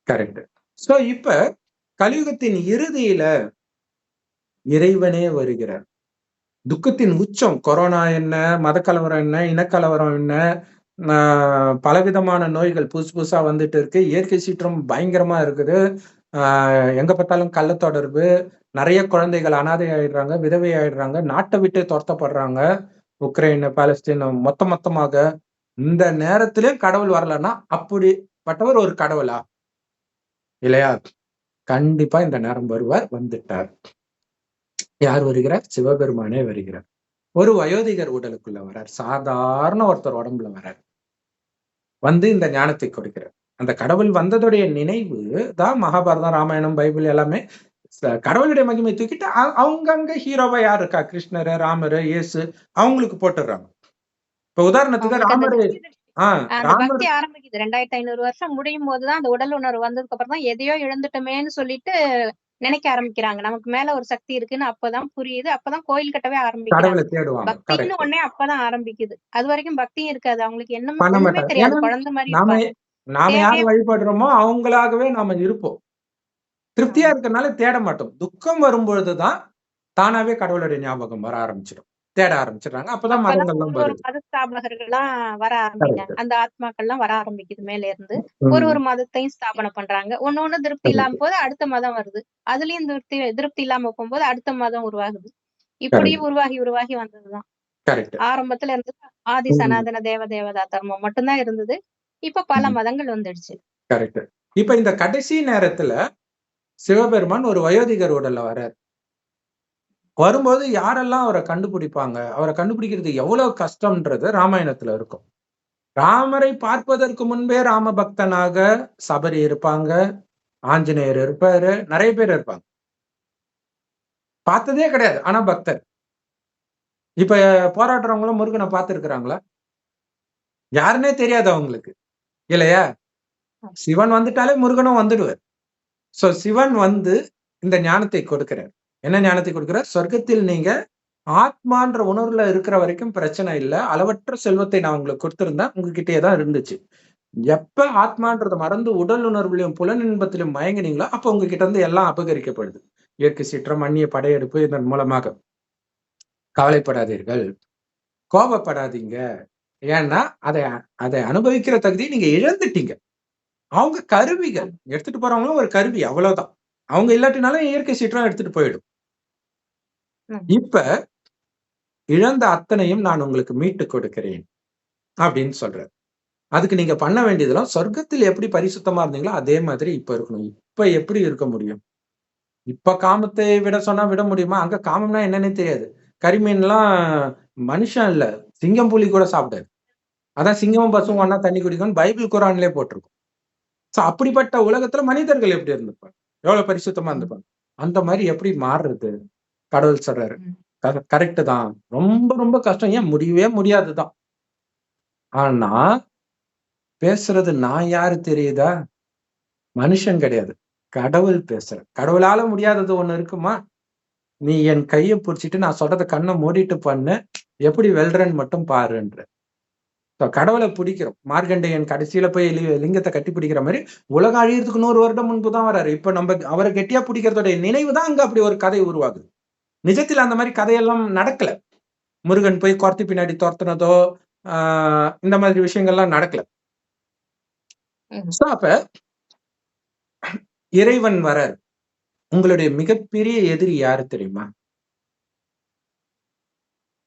Speaker 1: கரெக்ட். சோ இப்ப கலியுகத்தின் இறுதியில இறைவனே வருகிறார். துக்கத்தின் உச்சம் கொரோனா என்ன, மதக்கலவரம் என்ன, இனக்கலவரம் என்ன, பலவிதமான நோய்கள் புதுசு புதுசா வந்துட்டு இருக்கு. இயற்கை சீற்றம் பயங்கரமா இருக்குது. எங்க பார்த்தாலும் கள்ள தொடர்பு, நிறைய குழந்தைகள் அனாதை ஆயிடுறாங்க, விதவை ஆயிடுறாங்க, நாட்டை விட்டு துரத்தப்படுறாங்க. உக்ரைன், பாலஸ்தீன் மொத்தமாக. இந்த நேரத்திலே கடவுள் வரலன்னா அப்படிப்பட்டவர் ஒரு கடவுளா? இல்லையா? கண்டிப்பா இந்த நேரம் வருவார், வந்துட்டார். யார் வருகிறார்? சிவபெருமானே வருகிறார். ஒரு வயோதிகர் உடலுக்குள்ள வரார். சாதாரண ஒருத்தர் உடம்புல வரார். வந்து இந்த ஞானத்தை கொடுக்கிறார். அந்த கடவுள் வந்ததுடைய நினைவு தான் மகாபாரதம், ராமாயணம், பைபிள் எல்லாமே கடவுளுடைய மகிமை தூக்கிட்டு அவங்கங்க ஹீரோவா யார் இருக்கா? கிருஷ்ணரு, ராமரு, இயேசு அவங்களுக்கு போட்டுடுறாங்க. இப்ப உதாரணத்துக்கு ராமரு
Speaker 2: அந்த பக்தி ஆரம்பிக்குது. 2500 வருஷம் முடியும் போதுதான் அந்த உடல் உணர்வு வந்ததுக்கு அப்புறம் தான் எதையோ இழந்துட்டோமேன்னு சொல்லிட்டு நினைக்க ஆரம்பிக்கிறாங்க. நமக்கு மேல ஒரு சக்தி இருக்குன்னு அப்பதான் புரியுது. அப்பதான் கோயில் கட்டவே ஆரம்பிக்கிறாங்க. பக்தின்னு ஒன்னே அப்பதான் ஆரம்பிக்குது. அது வரைக்கும் பக்தியும் இருக்காது. அவங்களுக்கு என்னமே தெரியாது. குழந்தை மாதிரி
Speaker 1: நாம யார் வழிபடுறோமோ அவங்களாகவே நாம இருப்போம். திருப்தியா இருக்கறனால தேட மாட்டோம். துக்கம் வரும்பொழுதுதான் தானாவே கடவுளுடைய ஞாபகம் வர ஆரம்பிச்சிடும். தேட ஆரம்பிச்சிடுறாங்க. அப்பதான் மதங்கள்லாம் வருது.
Speaker 2: மதஸ்தாபகர்கள்லாம் வர ஆரம்பிக்கிறாங்க. அந்த ஆத்மாக்கள்லாம் வர ஆரம்பிக்குது மேல இருந்து. ஒரு மதத்தையும் ஸ்தாபனை பண்றாங்க. ஒண்ணு திருப்தி இல்லாம போது அடுத்த மதம் வருது. அதுலயும் திருப்தி இல்லாம போகும்போது அடுத்த மதம் உருவாகுது. இப்படி உருவாகி வந்ததுதான். ஆரம்பத்துல இருந்தது ஆதி சனாதன தேவதா தர்மம் மட்டும்தான் இருந்தது. இப்ப பல மதங்கள் வந்துடுச்சு.
Speaker 1: கரெக்ட். இப்ப இந்த கடைசி நேரத்துல சிவபெருமான் ஒரு வயோதிகர் உடல்ல வர்றார். வரும்போது யாரெல்லாம் அவரை கண்டுபிடிப்பாங்க? அவரை கண்டுபிடிக்கிறது எவ்வளவு கஷ்டம்ன்றது ராமாயணத்துல இருக்கும். ராமரை பார்ப்பதற்கு முன்பே ராம பக்தனாக சபரி இருப்பாங்க, ஆஞ்சநேயர் இருப்பாரு, நிறைய பேர் இருப்பாங்க. பார்த்ததே கிடையாது, ஆனா பக்தர். இப்ப போராடுறவங்களும் முருகனை பார்த்திருக்கிறாங்களா? யாருன்னே தெரியாது அவங்களுக்கு, இல்லையா? சிவன் வந்துட்டாலே முருகனும் வந்துடுவார். சோ சிவன் வந்து இந்த ஞானத்தை கொடுக்கிறார். என்ன ஞானத்தை கொடுக்கிறார்? சொர்க்கத்தில் நீங்க ஆத்மான்ற உணர்வுல இருக்கிற வரைக்கும் பிரச்சனை இல்லை. அளவற்ற செல்வத்தை நான் உங்களுக்கு கொடுத்திருந்தேன், உங்ககிட்டயே தான் இருந்துச்சு. எப்ப ஆத்மான்றதை மறந்து உடல் உணர்வுலையும் புலன் இன்பத்திலும் மயங்கினீங்களோ அப்ப உங்ககிட்ட இருந்து எல்லாம் அபகரிக்கப்படுது. இயற்கை சீற்றம், அந்நிய படையெடுப்பு, இதன் மூலமாக. கவலைப்படாதீர்கள், கோபப்படாதீங்க. ஏன்னா அதை அனுபவிக்கிற தகுதியை நீங்க இழந்துட்டீங்க. அவங்க கருவிகள், எடுத்துட்டு போறவங்களும் ஒரு கருவி, அவ்வளவுதான். அவங்க இல்லாட்டினாலும் இயற்கை சீற்றம் எடுத்துட்டு போயிடும். இப்ப இழந்த அத்தனையும் நான் உங்களுக்கு மீட்டு கொடுக்கிறேன் அப்படின்னு சொல்றாரு. அதுக்கு நீங்க பண்ண வேண்டியதெல்லாம் சொர்க்கத்தில் எப்படி பரிசுத்தமா இருந்தீங்களோ அதே மாதிரி இப்ப இருக்கணும். இப்ப எப்படி இருக்க முடியும்? இப்ப காமத்தை விட சொன்னா விட முடியுமா? அங்க காமம்னா என்னன்னே தெரியாது. கரிமீன்லாம் மனுஷன் இல்ல, சிங்கம் புலி கூட சாப்பிடாது. அதான் சிங்கமும் பசுவும் ஒன்னா தண்ணி குடிக்கும்னு பைபிள் குரான்லயே போட்டிருக்கும். சோ அப்படிப்பட்ட உலகத்துல மனிதர்கள் எப்படி இருந்திருப்பாங்க? எவ்வளவு பரிசுத்தமா இருந்திருப்பாங்க? அந்த மாதிரி எப்படி மாறுறது? கடவுள் சொல்றாரு, கரெக்ட் தான், ரொம்ப ரொம்ப கஷ்டம், ஏன் முடியவே முடியாதுதான். ஆனா பேசுறது நான் யாரு தெரியுதா? மனுஷன் கிடையாது, கடவுள் பேசுற. கடவுளால முடியாதது ஒண்ணு இருக்குமா? நீ என் கையை பிடிச்சிட்டு நான் சொல்றத கண்ணை மூடிட்டு பண்ணு, எப்படி வெல்றன்னு மட்டும் பாருன்ற. கடவுளை பிடிக்கிறோம். மார்கண்டேயன் கடைசியில போய் லிங்கத்தை கட்டி பிடிக்கிற மாதிரி உலகம் அழியறதுக்கு 100 வருடம் முன்புதான் வர்றாரு. இப்ப நம்ம அவரை கெட்டியா பிடிக்கிறதோடைய நினைவுதான் அங்க அப்படி ஒரு கதை உருவாகுது. நிஜத்தில் அந்த மாதிரி கதையெல்லாம் நடக்கல. முருகன் போய் குறத்தி பின்னாடி துரத்துனதோ இந்த மாதிரி விஷயங்கள்லாம் நடக்கல. அப்ப இறைவன் வரார். உங்களுடைய மிகப்பெரிய எதிரி யாரு தெரியுமா?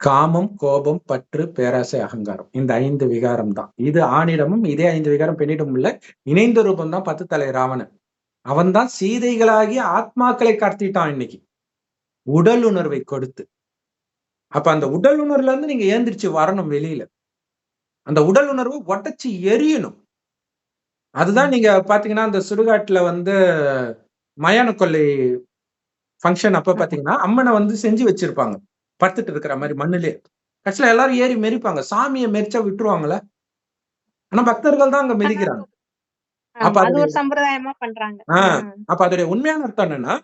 Speaker 1: காமம், கோபம், பற்று, பேராசை, அகங்காரம். இந்த 5 விகாரம் தான். இது ஆணிடமும் இதே 5 விகாரம் பெண்ணிடம் உள்ள இணைந்த ரூபம் தான் 10 தலை ராவணன். அவன் தான் சீதைகளாகி ஆத்மாக்களை கடத்திட்டான் இன்னைக்கு, உடல் உணர்வை கொடுத்து. அப்ப அந்த உடல் உணர்வுல இருந்து நீங்க ஏந்திரிச்சு வரணும் வெளியில. அந்த உடல் உணர்வு ஒட்டச்சு எரியணும். அதுதான் நீங்க பாத்தீங்கன்னா அந்த சுடுகாட்டுல வந்து மயான கொள்ளை ஃபங்க்ஷன் அப்ப பாத்தீங்கன்னா அம்மனை வந்து செஞ்சு வச்சிருப்பாங்க, படுத்துட்டு இருக்கிற மாதிரி மண்ணுலயே. கடைசியில எல்லாரும் ஏறி மெரிப்பாங்க. சாமியை மெரிச்சா விட்டுருவாங்கல்ல, ஆனா பக்தர்கள் தான் அங்க மிதிக்கிறாங்க. அப்ப அதோடைய உண்மையான அர்த்தம் என்னன்னா,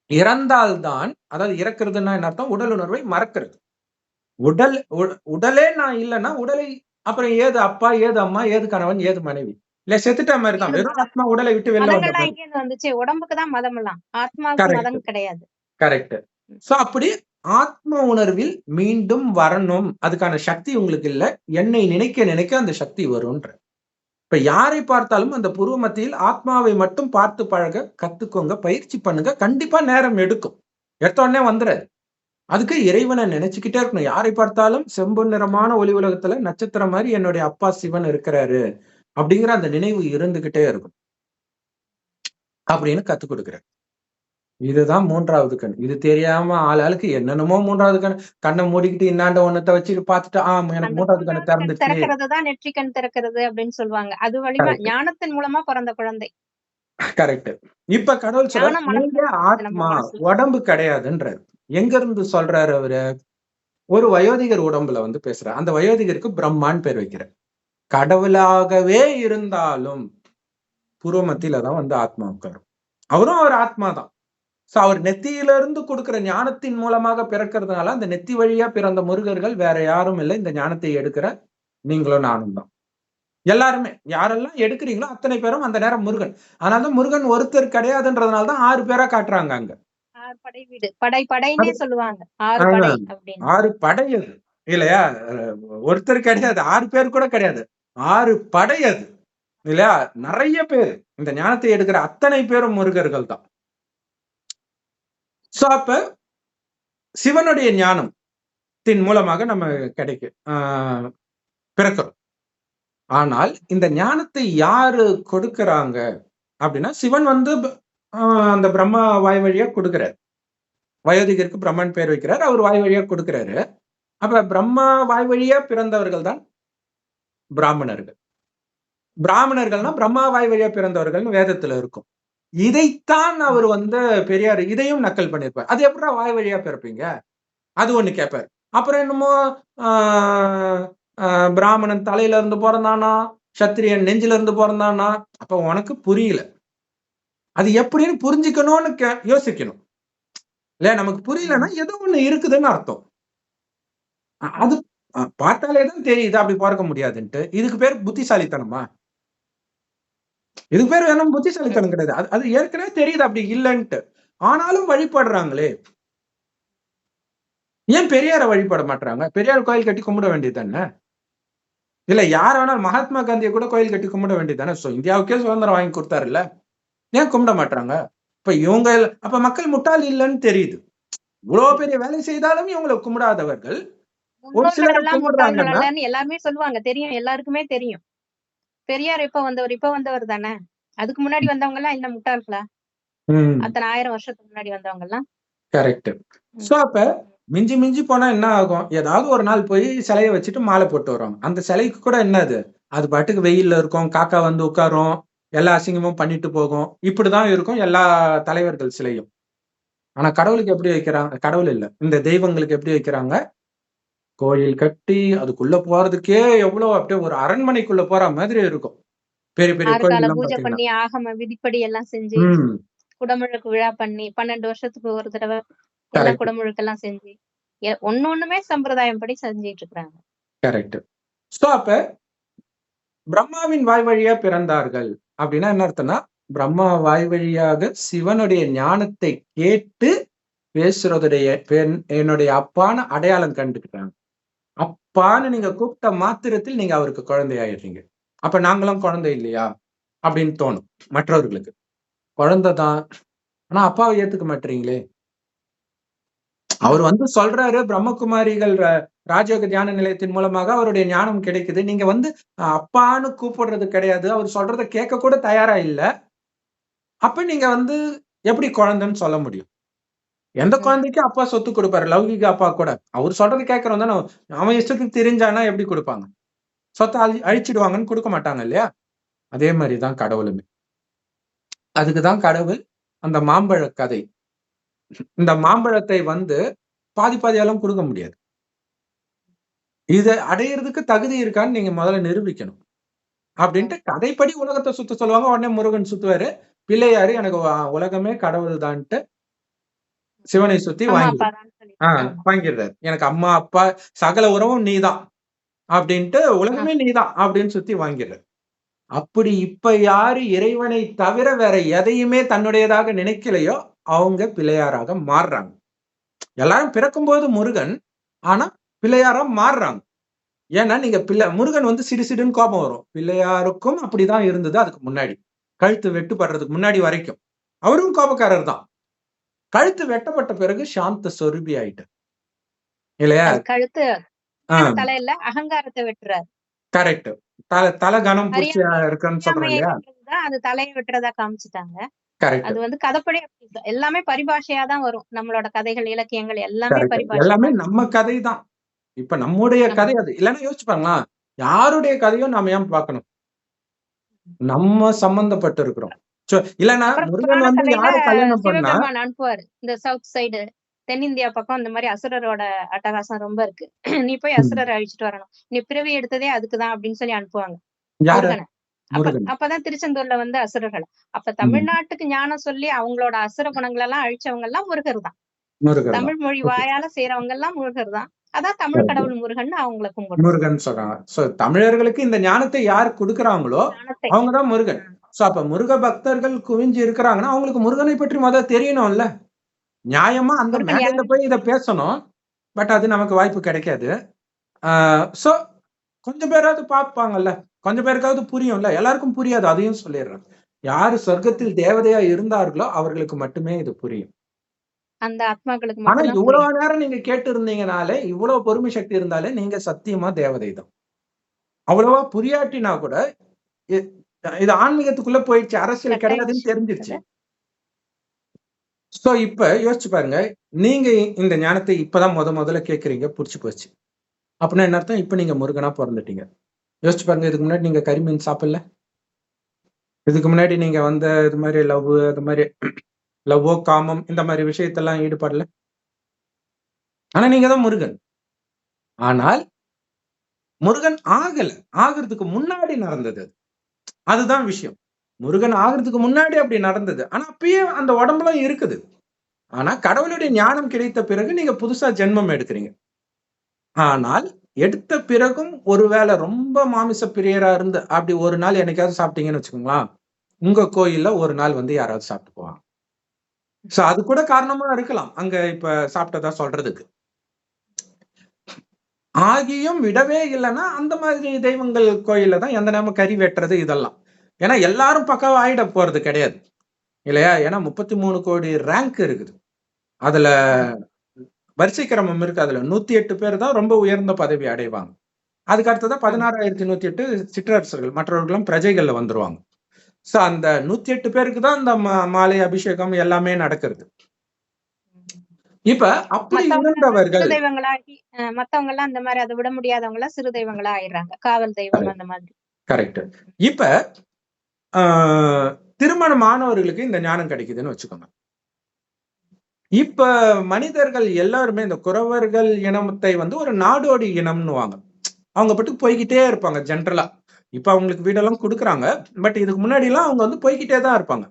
Speaker 1: இறந்தால்தான், அதாவது இறக்குறதுன்னா என்ன அர்த்தம்? உடல் உணர்வை மறக்கிறது. உடலே நான் இல்லைன்னா உடலை அப்புறம் ஏது அப்பா, ஏது அம்மா, ஏது கணவன், ஏது மனைவி? இல்ல செத்துட்ட மாதிரி தான்.
Speaker 2: இது
Speaker 1: வெறும்
Speaker 2: மதம்.
Speaker 1: ஆத்மா உடலை விட்டு வெளில வந்த
Speaker 2: மதங்கள்லாம்
Speaker 1: மாதிரி.
Speaker 2: எங்க இருந்து வந்துச்சு? உடம்புக்கு தான் மதம் எல்லாம். ஆத்மாவுக்கு
Speaker 1: கரெக்ட்,
Speaker 2: மதம் கிடையாது.
Speaker 1: கரெக்ட்.
Speaker 2: ம்.
Speaker 1: சோ அப்படி ஆத்ம உணர்வில் மீண்டும் வரணும். அதுக்கான சக்தி உங்களுக்கு இல்ல. என்னை நினைக்க நினைக்க அந்த சக்தி வரும்ன்ற. இப்ப யாரை பார்த்தாலும் அந்த புருவ மத்தியில் ஆத்மாவை மட்டும் பார்த்து பழக கத்துக்கோங்க. பயிற்சி பண்ணுங்க. கண்டிப்பா நேரம் எடுக்கும். எடுத்த உடனே வந்துராது. அதுக்கு இறைவனை நினைச்சுக்கிட்டே இருக்கணும். யாரை பார்த்தாலும் செம்பு நிறமான ஒளி உலகத்துல நட்சத்திரம் மாரி என்னுடைய அப்பா சிவன் இருக்கிறாரு. அப்படிங்கிற அந்த நினைவு இருந்துகிட்டே இருக்கும். அப்படின்னு கத்துக் குடுக்குறார். இதுதான் 3வது கண். இது தெரியாம ஆளாளுக்கு என்னென்னமோ 3வது கண் கண்ண மூடிக்கிட்டு இன்னாண்ட ஒண்ணத்த வச்சுட்டு பார்த்துட்டு, எனக்கு
Speaker 2: அந்த
Speaker 1: 3வது கண்ணு
Speaker 2: 3வது கண்
Speaker 1: திறந்துருச்சு.
Speaker 2: திறக்கிறது தான் நெற்றிக்கண் திறக்கிறது அப்படின்னு சொல்லுவாங்க. அது வழிமா
Speaker 1: கரெக்ட்,
Speaker 2: ஞானத்தின் மூலமா பிறந்த குழந்தை.
Speaker 1: கரெக்ட். இப்ப கடவுள் சொல்றார்,
Speaker 2: ஞானம்
Speaker 1: நீங்க
Speaker 2: வளர்க்கப்படுது நம்ம
Speaker 1: ஆத்மா,
Speaker 2: மனசுல.
Speaker 1: உடம்பு கிடையாதுன்றாரு. எங்க இருந்து சொல்றாரு அவரு? ஒரு வயோதிகர் உடம்புல வந்து பேசுறார். அந்த வயோதிகருக்கு பிரம்மான்னு பேர் வைக்கிறார். கடவுளாகவே இருந்தாலும் புருவ மத்தியில தான் வந்து ஆத்மா உட்காரும். அவரும் ஒரு ஆத்மா தான். சோ அவர் நெத்தியிலிருந்து கொடுக்கிற ஞானத்தின் மூலமாக பிறக்கிறதுனால, அந்த நெத்தி வழியா பிறந்த முருகர்கள் வேற யாரும் இல்ல. இந்த ஞானத்தை எடுக்கிற நீங்களும் நானும் தான். எல்லாருமே யாரெல்லாம் எடுக்கிறீங்களோ அத்தனை பேரும் அந்த நேரம் முருகன். அதனால தான் முருகன் ஒருத்தர் கிடையாதுன்றதுனால தான் 6 பேரா காட்டுறாங்க அங்க.
Speaker 2: 6 படை வீடு. படைன்னே
Speaker 1: அது
Speaker 2: சொல்லுவாங்க. 6
Speaker 1: ஆ
Speaker 2: படை அப்படின்னு.
Speaker 1: 6 படை அது. இல்லையா? ஒருத்தர் கிடையாது. 6 பேர் கூட கிடையாது. 6 படை அது. இல்லையா? நெறைய பேர். இந்த ஞானத்தை எடுக்கிற அத்தனை பேரும் முருகர்கள் தான். சோ அப்ப சிவனுடைய ஞானத்தின் மூலமாக நம்ம பிறக்கிறோம். ஆனால் இந்த ஞானத்தை யாரு கொடுக்கறாங்க அப்படின்னா, சிவன் வந்து அந்த பிரம்மா வாய் வழியா கொடுக்கிறார். வயோதிகருக்கு பிரம்மன் பேர் வைக்கிறார். அவர் வாய் வழியா கொடுக்கிறாரு. அப்ப பிரம்மா வாய் வழியா பிறந்தவர்கள் தான் பிராமணர்கள். பிராமணர்கள்னா பிரம்மா வாய் வழியா பிறந்தவர்கள்னு வேதத்துல இருக்கும். இதைத்தான் அவர் வந்து பெரியார் இதையும் நக்கல் பண்ணியிருப்பார். அது எப்படிடா வாய் வழியா பிறப்பீங்க? அது ஒண்ணு கேட்பாரு. அப்புறம் என்னமோ ஆ அ பிராமணன் தலையில இருந்து பொறந்தானா? சத்திரியன் நெஞ்சில இருந்து பொறந்தானா? அப்ப உனக்கு புரியல. அது எப்படின்னு புரிஞ்சுக்கணும்னு யோசிக்கணும். இல்ல நமக்கு புரியலன்னா ஏதோ ஒண்ணு இருக்குதுன்னு அர்த்தம். அது பார்த்தாலே தான் தெரியுது அப்படி பொறக்க முடியாதுன்ட்டு. இதுக்கு பேரு புத்திசாலித்தனமா? இதுக்கு பேரு வெறும் புத்திசாலித்தனம் கிடையாது. அது ஏற்கனவே தெரியுது அப்படி இல்லன்ட்டு. ஆனாலும் வழிபடுறாங்களே. ஏன் பெரியார வழிபட மாட்றாங்க? பெரியார் கோயில் கட்டி கும்பிட வேண்டியது தானே! இல்ல யார் வேணாலும் மகாத்மா காந்திய கூட கோயில் கட்டி கும்பிட வேண்டியது தானே! இந்தியாவுக்கே சுதந்திரம் வாங்கி குடுத்தாருல்ல. ஏன் கும்பிட மாட்றாங்க? இப்ப இவங்க அப்ப மக்கள் முட்டாள் இல்லன்னு தெரியுது. இவ்ளோ பெரிய வேலை செய்தாலும் இவங்கள கும்பிடாதவர்கள், ஒரு சிலர்
Speaker 2: முன்னோர்களெல்லாம் முட்டாள்கள்
Speaker 1: கும்பிடுறாங்கன்னா
Speaker 2: அல்லன்னு எல்லாருமே சொல்லுவாங்க. தெரியும். எல்லாருக்குமே தெரியும். பெரியார் எப்ப வந்தவர்? இப்ப வந்தவர் தானே. அதுக்கு முன்னாடி வந்தவங்க எல்லாம் என்ன முட்டாள்களா?
Speaker 1: ம்.
Speaker 2: அத்தன 1000 வருஷத்துக்கு முன்னாடி வந்தவங்க எல்லாம்.
Speaker 1: கரெக்ட்.
Speaker 2: ம்.
Speaker 1: சோ அப்ப மிஞ்சி மிஞ்சி போனா என்ன ஆகும்? ஏதாவது ஒரு நாள் போய் சிலைய வச்சுட்டு மாலை போட்டு வருவாங்க. அந்த சிலைக்கு கூட என்ன அது பாட்டுக்கு வெயில்ல இருக்கும். காக்கா வந்து உட்காரும். எல்லா அசிங்கமும் பண்ணிட்டு போகும். இப்படிதான் இருக்கும் எல்லா தலைவர்கள் சிலையும். ஆனா கடவுளுக்கு எப்படி வைக்கிறாங்க? கடவுள் இல்ல. இந்த தெய்வங்களுக்கு எப்படி வைக்கிறாங்க? கோயில் கட்டி அதுக்குள்ள போறதுக்கே எவ்வளோ அப்படியே ஒரு அரண்மனைக்குள்ள போற மாதிரி இருக்கும். பெரிய பெரிய
Speaker 2: 6 கால
Speaker 1: கோயில்லாம்
Speaker 2: பூஜை
Speaker 1: பார்த்தீங்கன்னா.
Speaker 2: பண்ணி, ஆகம விதிப்படி எல்லாம் செஞ்சு,
Speaker 1: ம்.
Speaker 2: குடமுழுக்கு விழா பண்ணி, 12 வருஷத்துக்கு ஒரு தடவ எல்லாம்
Speaker 1: கரெக்ட்,
Speaker 2: குடமுழுக்கெல்லாம் செஞ்சு, ஒண்ணுமே சம்பிரதாயம் படி செஞ்சுட்டு இருக்கிறாங்க.
Speaker 1: கரெக்ட். சோ அப்ப பிரம்மாவின் வாய் வழியா பிறந்தார்கள். அப்படின்னா என்ன அர்த்தம்னா, பிரம்மா வாய் வழியாக சிவனுடைய ஞானத்தை கேட்டு பேசுறதுடைய என்னுடைய அப்பான்னு அடையாளம் கண்டுக்கிட்டாங்க. அப்பான்னு நீங்க கூப்பிட்ட மாத்திரத்தில் நீங்க அவருக்கு குழந்தை ஆயிடுறீங்க. அப்ப நாங்களும் குழந்தை இல்லையா? அப்படின்னு தோணும் மற்றவர்களுக்கு. குழந்தை தான். ஆனா அப்பாவை ஏத்துக்க மாட்றீங்களே! அவர் வந்து சொல்றாரு பிரம்மகுமாரிகள் ராஜயோக தியான நிலையத்தின் மூலமாக அவருடைய ஞானம் கிடைக்குது. நீங்க வந்து அப்பான்னு கூப்பிடுறது கிடையாது. அவர் சொல்றத கேட்க கூட தயாரா இல்ல. அப்ப நீங்க வந்து எப்படி குழந்தைன்னு சொல்ல முடியும்? எந்த குழந்தைக்கும் அப்பா சொத்து குடுப்பாரு. லௌகீக அப்பா கூட. அவர் சொல்றத கேட்கிறவன் தானே அவன் இஷ்டத்துக்கு திரிஞ்சான்னா எப்படி குடுப்பாங்க? சொத்த அழிச்சிடுவாங்கன்னு குடுக்க மாட்டாங்க இல்லையா? அதே மாரி தான் கடவுளுமே. அதுக்கு தான் கடவுள் அந்த மாம்பழ கதை. இந்த மாம்பழத்தை வந்து பாதி பாதியாலாம் குடுக்க முடியாது. இத அடையறதுக்கு தகுதி இருக்கான்னு நீங்க முதல்ல நிரூபிக்கணும். அப்படின்ட்டு கதைப்படி உலகத்த சுத்த சொல்லுவாங்க. உடனே முருகன் சுத்துவாரு. பிள்ளையாரு எனக்கு உலகமே கடவுள் தான்ட்டு சிவனை சுத்தி
Speaker 2: அம்மா, அப்பா தான் சொல்லி. ஆமா.
Speaker 1: வாங்கிடுறாரு. எனக்கு அம்மா, அப்பா சகல உறவும் நீதான். அப்படின்ட்டு உலகமே
Speaker 2: ஆமா.
Speaker 1: நீதான் அப்படின்னு சுத்தி வாங்கிடுறாரு. அப்படி இப்ப யாரு இறைவனை தவிர வேற எதையுமே தன்னுடையதாக நினைக்கலையோ அவங்க பிள்ளையாராக மாறுறாங்க. எல்லாரும் பிறக்கும்போது முருகன், ஆனா பிள்ளையாரா மாறுறாங்க. ஏன்னா நீங்க முருகன் வந்து சிடுசிடுன்னு கோபம் வரும். பிள்ளையாருக்கும் அப்படிதான் இருந்தது அதுக்கு முன்னாடி. கழுத்து வெட்டுப்படுறதுக்கு முன்னாடி வரைக்கும். அவரும் கோபக்காரர் தான். கழுத்து வெட்டப்பட்ட பிறகு சாந்த சொரூபி ஆயிட்டார். இல்லையா?
Speaker 2: கழுத்து தலையில அகங்காரத்தை வெட்டுறாரு.
Speaker 1: கரெக்ட். தலை கனம் பூச்சியா இருக்குன்னு சொல்றோம் இல்லையா?
Speaker 2: அது தலையை வெட்டுறதா காமிச்சிட்டாங்க.
Speaker 1: கரெக்ட்.
Speaker 2: அது வந்து கதைப்படி எல்லாமே பரிபாஷையா தான் வரும். நம்மளோட கதைகள், இலக்கியங்கள் எல்லாமே பரிபாஷை.
Speaker 1: எல்லாமே நம்ம கதை தான். இப்ப நம்முடைய கதை அது. இல்லன்னா யோசிச்சு பாருங்களா, யாருடைய கதையும் நாம ஏன் பார்க்கணும்? நம்ம சம்பந்தப்பட்டு இருக்கிறோம். இல்லன்னா முருகன் வந்து யாரு கல்யாணம் பண்ணா
Speaker 2: அனுப்புவாரு. இந்த சவுத் சைடு தென்னிந்தியா பக்கம் இந்த மாதிரி அசுரரோட அட்டகாசம் ரொம்ப இருக்கு. நீ போய் அசுரரை அழிச்சிட்டு வரணும். நீ பிறவி எடுத்ததே அதுக்குதான் அப்படின்னு சொல்லி அனுப்புவாங்க. அப்பதான் திருச்செந்தூர்ல வந்து அசுரர்கள். அப்ப தமிழ்நாட்டுக்கு ஞானம் சொல்லி அவங்களோட அசுர குணங்கள் எல்லாம் அழிச்சவங்க எல்லாம் முருகர் தான். தமிழ் மொழி வாயால செய்யறவங்க எல்லாம் முருகர் தான். அதான் தமிழ் கடவுள் முருகன் அவங்களை கும்பிடுறாங்க.
Speaker 1: முருகன் சொல்றாங்க. சோ தமிழர்களுக்கு இந்த ஞானத்தை யார் கொடுக்கறாங்களோ அவங்கதான் முருகன். சோ அப்ப முருக பக்தர்கள் குவிஞ்சு இருக்கிறாங்கன்னா அவங்களுக்கு முருகனை பற்றி முதல்ல தெரியணும்ல. நியாயமா அந்த மேடையில போய் இத பேசணும். பட் அது நமக்கு வாய்ப்பு கிடைக்காது. சோ கொஞ்சம் பேராவது பார்ப்பாங்கல்ல, கொஞ்சம் பேருக்காவது புரியும்ல. எல்லாருக்கும் புரியாது, அதையும் சொல்லிடுறேன். யாரு சொர்க்கத்தில் தேவதையா இருந்தார்களோ அவர்களுக்கு மட்டுமே இது புரியும்.
Speaker 2: அந்த ஆத்மாக்களுக்கு.
Speaker 1: ஆனா இவ்வளவு நேரம் நீங்க கேட்டு இருந்தீங்கனாலே, இவ்வளவு பொறுமை சக்தி இருந்தாலே நீங்க சத்தியமா தேவதை தான். அவ்வளவா புரியாட்டினா கூட இது ஆன்மீகத்துக்குள்ள போயிடுச்சு, அரசியல் கிடையாதுன்னு தெரிஞ்சிருச்சு. சோ இப்ப யோசிச்சு பாருங்க, நீங்க இந்த ஞானத்தை இப்பதான் முதல்ல கேக்குறீங்க, புடிச்சு போச்சு. அப்படின்னா என்ன அர்த்தம்? இப்ப நீங்க முருகனா பிறந்துட்டீங்க. யோசிச்சு பாருங்க, இதுக்கு முன்னாடி நீங்க கரிமீன் சாப்பிடல, இதுக்கு முன்னாடி நீங்க வந்து இது மாதிரி அது மாதிரி லவ்வோ காமம் இந்த மாதிரி விஷயத்தெல்லாம் ஈடுபடல. ஆனா நீங்க தான் முருகன். ஆனால் முருகன் ஆகிறதுக்கு முன்னாடி நடந்தது. அதுதான் விஷயம். முருகன் ஆகிறதுக்கு முன்னாடி அப்படி நடந்தது. ஆனா அப்பயே அந்த உடம்புல இருக்குது. ஆனா கடவுளுடைய ஞானம் கிடைத்த பிறகு நீங்க புதுசா ஜென்மம் எடுக்கிறீங்க. ஆனால் எடுத்த பிறகும் ஒருவேளை ரொம்ப மாமிச பிரியரா இருந்து அப்படி ஒரு நாள் என்னைக்காவது சாப்பிட்டீங்கன்னு வச்சுக்கோங்களேன், உங்க கோயில்ல ஒரு நாள் வந்து யாராவது சாப்பிட்டு போவாங்க. சோ அது கூட காரணமா இருக்கலாம் அங்க இப்ப சாப்பிட்டதா சொல்றதுக்கு. ஆகியும் விடவே இல்லைன்னா அந்த மாதிரி தெய்வங்கள் கோயில்ல தான் எந்த நேரமும் கறி வெட்டுறது இதெல்லாம். ஏன்னா எல்லாரும் பக்காவா ஆயிட போறது கிடையாது இல்லையா? ஏன்னா 33 கோடி ரேங்க் இருக்குது. அதுல வரிசை கிரமம் இருக்கு. அதுல 108 பேர் தான் ரொம்ப உயர்ந்த பதவி அடைவாங்க. அதுக்கு அடுத்ததான் 16,108 சிற்றரசர்கள், மற்றவர்களும் பிரஜைகள்ல வந்துருவாங்க. சோ அந்த 108 பேருக்கு தான் அந்த மாலை அபிஷேகம் எல்லாமே நடக்கிறது. இப்ப அப்படி இருந்தவர்கள்
Speaker 2: மத்தவங்க எல்லாம் அந்த மாதிரி அதை விட முடியாதவங்க எல்லாம் சிறு தெய்வங்களா ஆயிடுறாங்க, காவல் தெய்வம் அந்த மாதிரி.
Speaker 1: கரெக்ட். இப்ப திருமணமானவர்களுக்கு இந்த ஞானம் கிடைக்குதுன்னு வச்சுக்கோங்க. இப்ப மனிதர்கள் எல்லாருமே இந்த குறவர்கள் இனத்தை வந்து ஒரு நாடோடி இனம்னுவாங்க. அவங்க பட்டு போய்கிட்டே இருப்பாங்க ஜென்ரலா. இப்ப அவங்களுக்கு வீடெல்லாம் கொடுக்குறாங்க. பட் இதுக்கு முன்னாடி எல்லாம் அவங்க வந்து போய்கிட்டே தான் இருப்பாங்க.